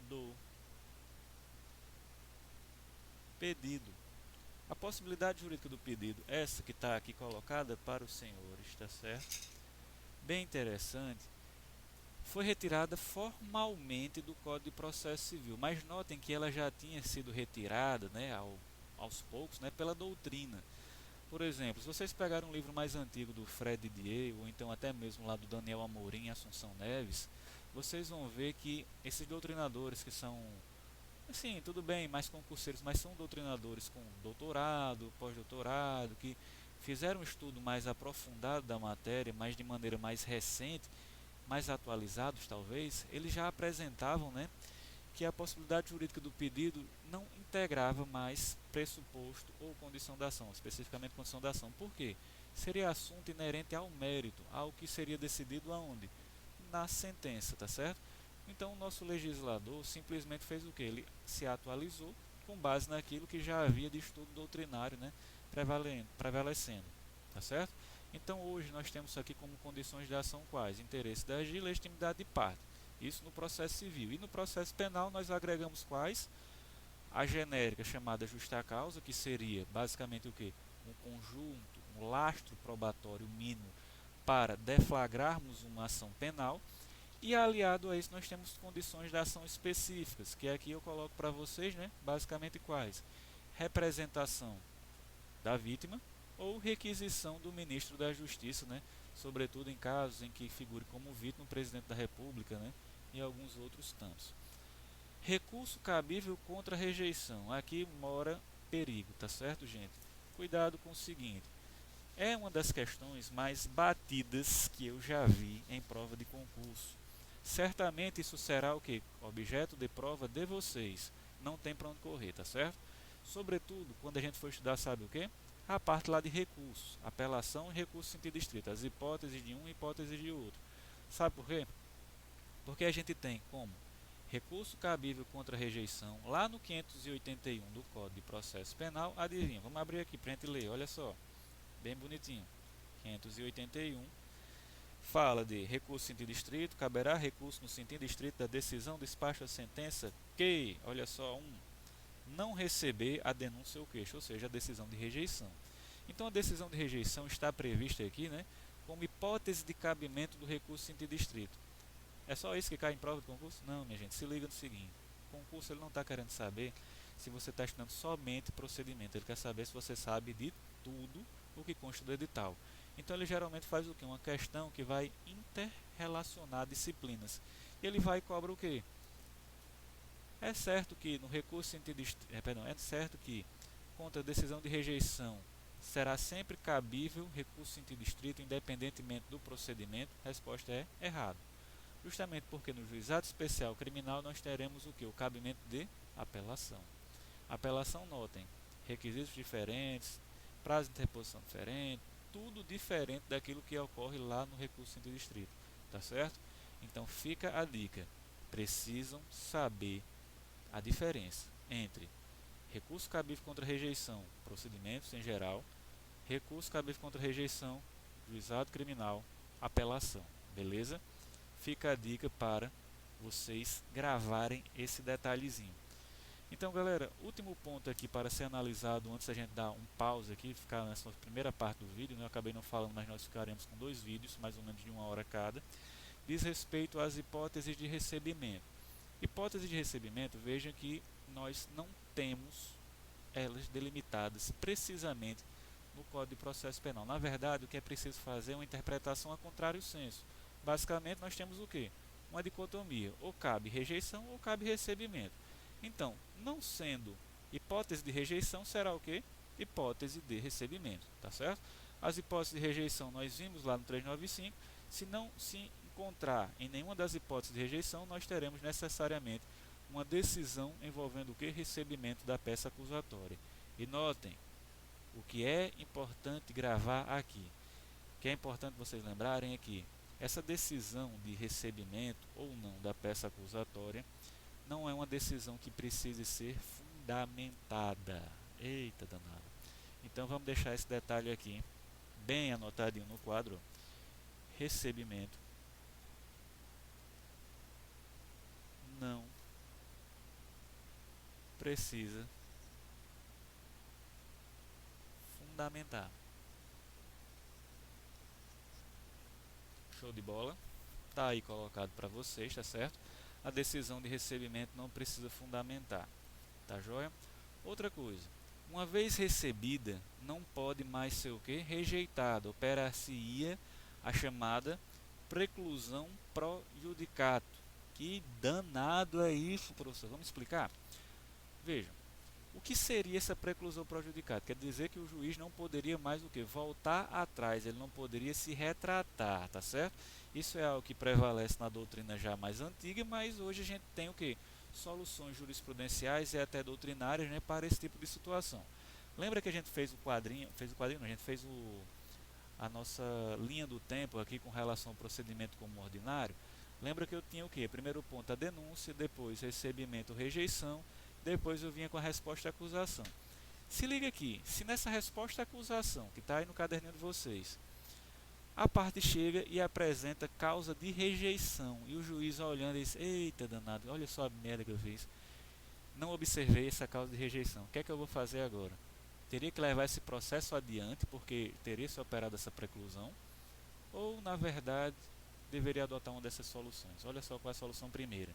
do pedido. A possibilidade jurídica do pedido, essa que está aqui colocada para os senhores, está certo? Bem interessante. Foi retirada formalmente do Código de Processo Civil, mas notem que ela já tinha sido retirada, né, aos poucos, né, pela doutrina. Por exemplo, se vocês pegarem um livro mais antigo do Fred Didier, ou então até mesmo lá do Daniel Amorim e Assunção Neves, vocês vão ver que esses doutrinadores que são, assim, tudo bem, mais concurseiros, mas são doutrinadores com doutorado, pós-doutorado, que fizeram um estudo mais aprofundado da matéria, mas de maneira mais recente, mais atualizados talvez, eles já apresentavam, né, que a possibilidade jurídica do pedido não integrava mais pressuposto ou condição da ação, especificamente condição da ação. Por quê? Seria assunto inerente ao mérito, ao que seria decidido aonde? Na sentença, tá certo? Então o nosso legislador simplesmente fez o que? Ele se atualizou com base naquilo que já havia de estudo doutrinário, né, prevalecendo, tá certo? Então hoje nós temos aqui como condições de ação quais? Interesse de agir e legitimidade de parte. Isso no processo civil. E no processo penal nós agregamos quais? A genérica chamada justa causa, que seria basicamente o que? Um conjunto, um lastro probatório mínimo para deflagrarmos uma ação penal. E aliado a isso nós temos condições de ação específicas, que aqui eu coloco para vocês, né, basicamente quais? Representação da vítima ou requisição do ministro da Justiça, né, sobretudo em casos em que figure como vítima o presidente da República, né, e alguns outros tantos. Recurso cabível contra rejeição. Aqui mora perigo, tá certo, gente? Cuidado com o seguinte. É uma das questões mais batidas que eu já vi em prova de concurso. Certamente isso será o que? Objeto de prova de vocês. Não tem para onde correr, tá certo? Sobretudo, quando a gente for estudar, sabe o que? A parte lá de recursos. Apelação e recurso em sentido estrito. As hipóteses de um e hipóteses de outro. Sabe por quê? Porque a gente tem como recurso cabível contra rejeição, lá no 581 do Código de Processo Penal, adivinha, vamos abrir aqui para a gente ler, olha só, bem bonitinho, 581, fala de recurso em sentido estrito, caberá recurso no sentido estrito da decisão, despacho, a sentença, que, olha só, não receber a denúncia ou queixa, ou seja, a decisão de rejeição. Então a decisão de rejeição está prevista aqui, né, como hipótese de cabimento do recurso em sentido estrito. É só isso que cai em prova de concurso? Não, minha gente, se liga no seguinte. O concurso ele não está querendo saber se você está estudando somente procedimento. Ele quer saber se você sabe de tudo o que consta do edital. Então ele geralmente faz o quê? Uma questão que vai interrelacionar disciplinas. E ele vai e cobra o quê? É certo que no recurso sentido é certo que contra a decisão de rejeição será sempre cabível recurso sentido estrito, independentemente do procedimento? A resposta é errado. Justamente porque no juizado especial criminal nós teremos o que? O cabimento de apelação. Apelação, notem, requisitos diferentes, prazo de interposição diferente, tudo diferente daquilo que ocorre lá no recurso sentido estrito, tá certo? Então fica a dica, precisam saber a diferença entre recurso cabível contra rejeição, procedimentos em geral, recurso cabível contra rejeição, juizado criminal, apelação, beleza? Fica a dica para vocês gravarem esse detalhezinho. Então, galera, último ponto aqui para ser analisado antes da gente dar um pause aqui, ficar nessa primeira parte do vídeo, né? Eu acabei não falando, mas nós ficaremos com 2 vídeos, mais ou menos de 1 hora cada, diz respeito às hipóteses de recebimento. Hipótese de recebimento, vejam que nós não temos elas delimitadas precisamente no Código de Processo Penal. Na verdade, o que é preciso fazer é uma interpretação a contrário senso. Basicamente, nós temos o quê? Uma dicotomia, ou cabe rejeição ou cabe recebimento. Então, não sendo hipótese de rejeição, será o quê? Hipótese de recebimento, tá certo? As hipóteses de rejeição nós vimos lá no 395, se não se encontrar em nenhuma das hipóteses de rejeição, nós teremos necessariamente uma decisão envolvendo o que? Recebimento da peça acusatória. E notem, o que é importante gravar aqui, o que é importante vocês lembrarem é que essa decisão de recebimento ou não da peça acusatória não é uma decisão que precise ser fundamentada. Eita danado. Então vamos deixar esse detalhe aqui bem anotadinho no quadro. Recebimento não precisa fundamentar. Show de bola? Tá aí colocado para vocês, tá certo? A decisão de recebimento não precisa fundamentar, tá joia? Outra coisa, uma vez recebida, não pode mais ser o que? Rejeitada. Opera-se-ia a chamada preclusão pro judicato. Que danado é isso, professor? Vamos explicar? Vejam, o que seria essa preclusão pro judicato? Quer dizer que o juiz não poderia mais o que? Voltar atrás, ele não poderia se retratar, tá certo? Isso é algo que prevalece na doutrina já mais antiga, mas hoje a gente tem o que? soluções jurisprudenciais e até doutrinárias, né, para esse tipo de situação. Lembra que a gente fez o quadrinho, não, a gente fez a nossa linha do tempo aqui com relação ao procedimento como ordinário? Lembra que eu tinha o quê? Primeiro ponto, a denúncia, depois recebimento, rejeição, depois eu vinha com a resposta à acusação. Se liga aqui, se nessa resposta à acusação, que está aí no caderninho de vocês, a parte chega e apresenta causa de rejeição, e o juiz olhando e diz, eita danado, olha só a merda que eu fiz, não observei essa causa de rejeição, o que é que eu vou fazer agora? Teria que levar esse processo adiante, porque teria se operado essa preclusão, ou na verdade deveria adotar uma dessas soluções? Olha só qual é a solução primeira.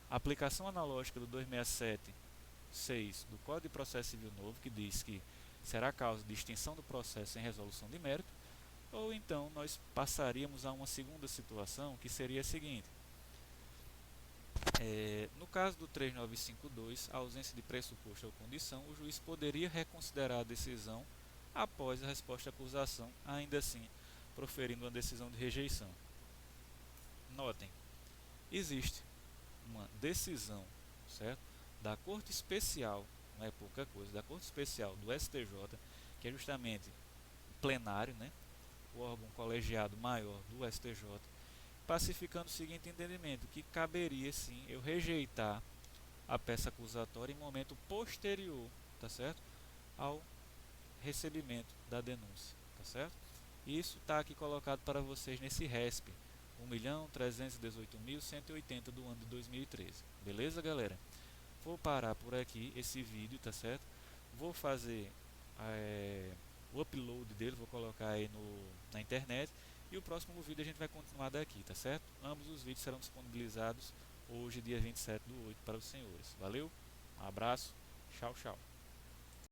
A aplicação analógica do 267.6 do Código de Processo Civil Novo, que diz que será causa de extinção do processo sem resolução de mérito, ou então nós passaríamos a uma segunda situação, que seria a seguinte. No caso do 3952, a ausência de pressuposto ou condição, o juiz poderia reconsiderar a decisão após a resposta à acusação, ainda assim proferindo uma decisão de rejeição. Notem, existe uma decisão, certo, da Corte Especial, não é pouca coisa, da Corte Especial do STJ, que é justamente o plenário, né, o órgão colegiado maior do STJ, pacificando o seguinte entendimento, que caberia sim eu rejeitar a peça acusatória em momento posterior, tá certo, ao recebimento da denúncia, tá certo? Isso está aqui colocado para vocês nesse RESP 1.318.180 do ano de 2013. Beleza, galera? Vou parar por aqui esse vídeo, tá certo? Vou fazer o upload dele, vou colocar aí na internet. E o próximo vídeo a gente vai continuar daqui, tá certo? Ambos os vídeos serão disponibilizados hoje, dia 27/8, para os senhores. Valeu? Um abraço. Tchau, tchau.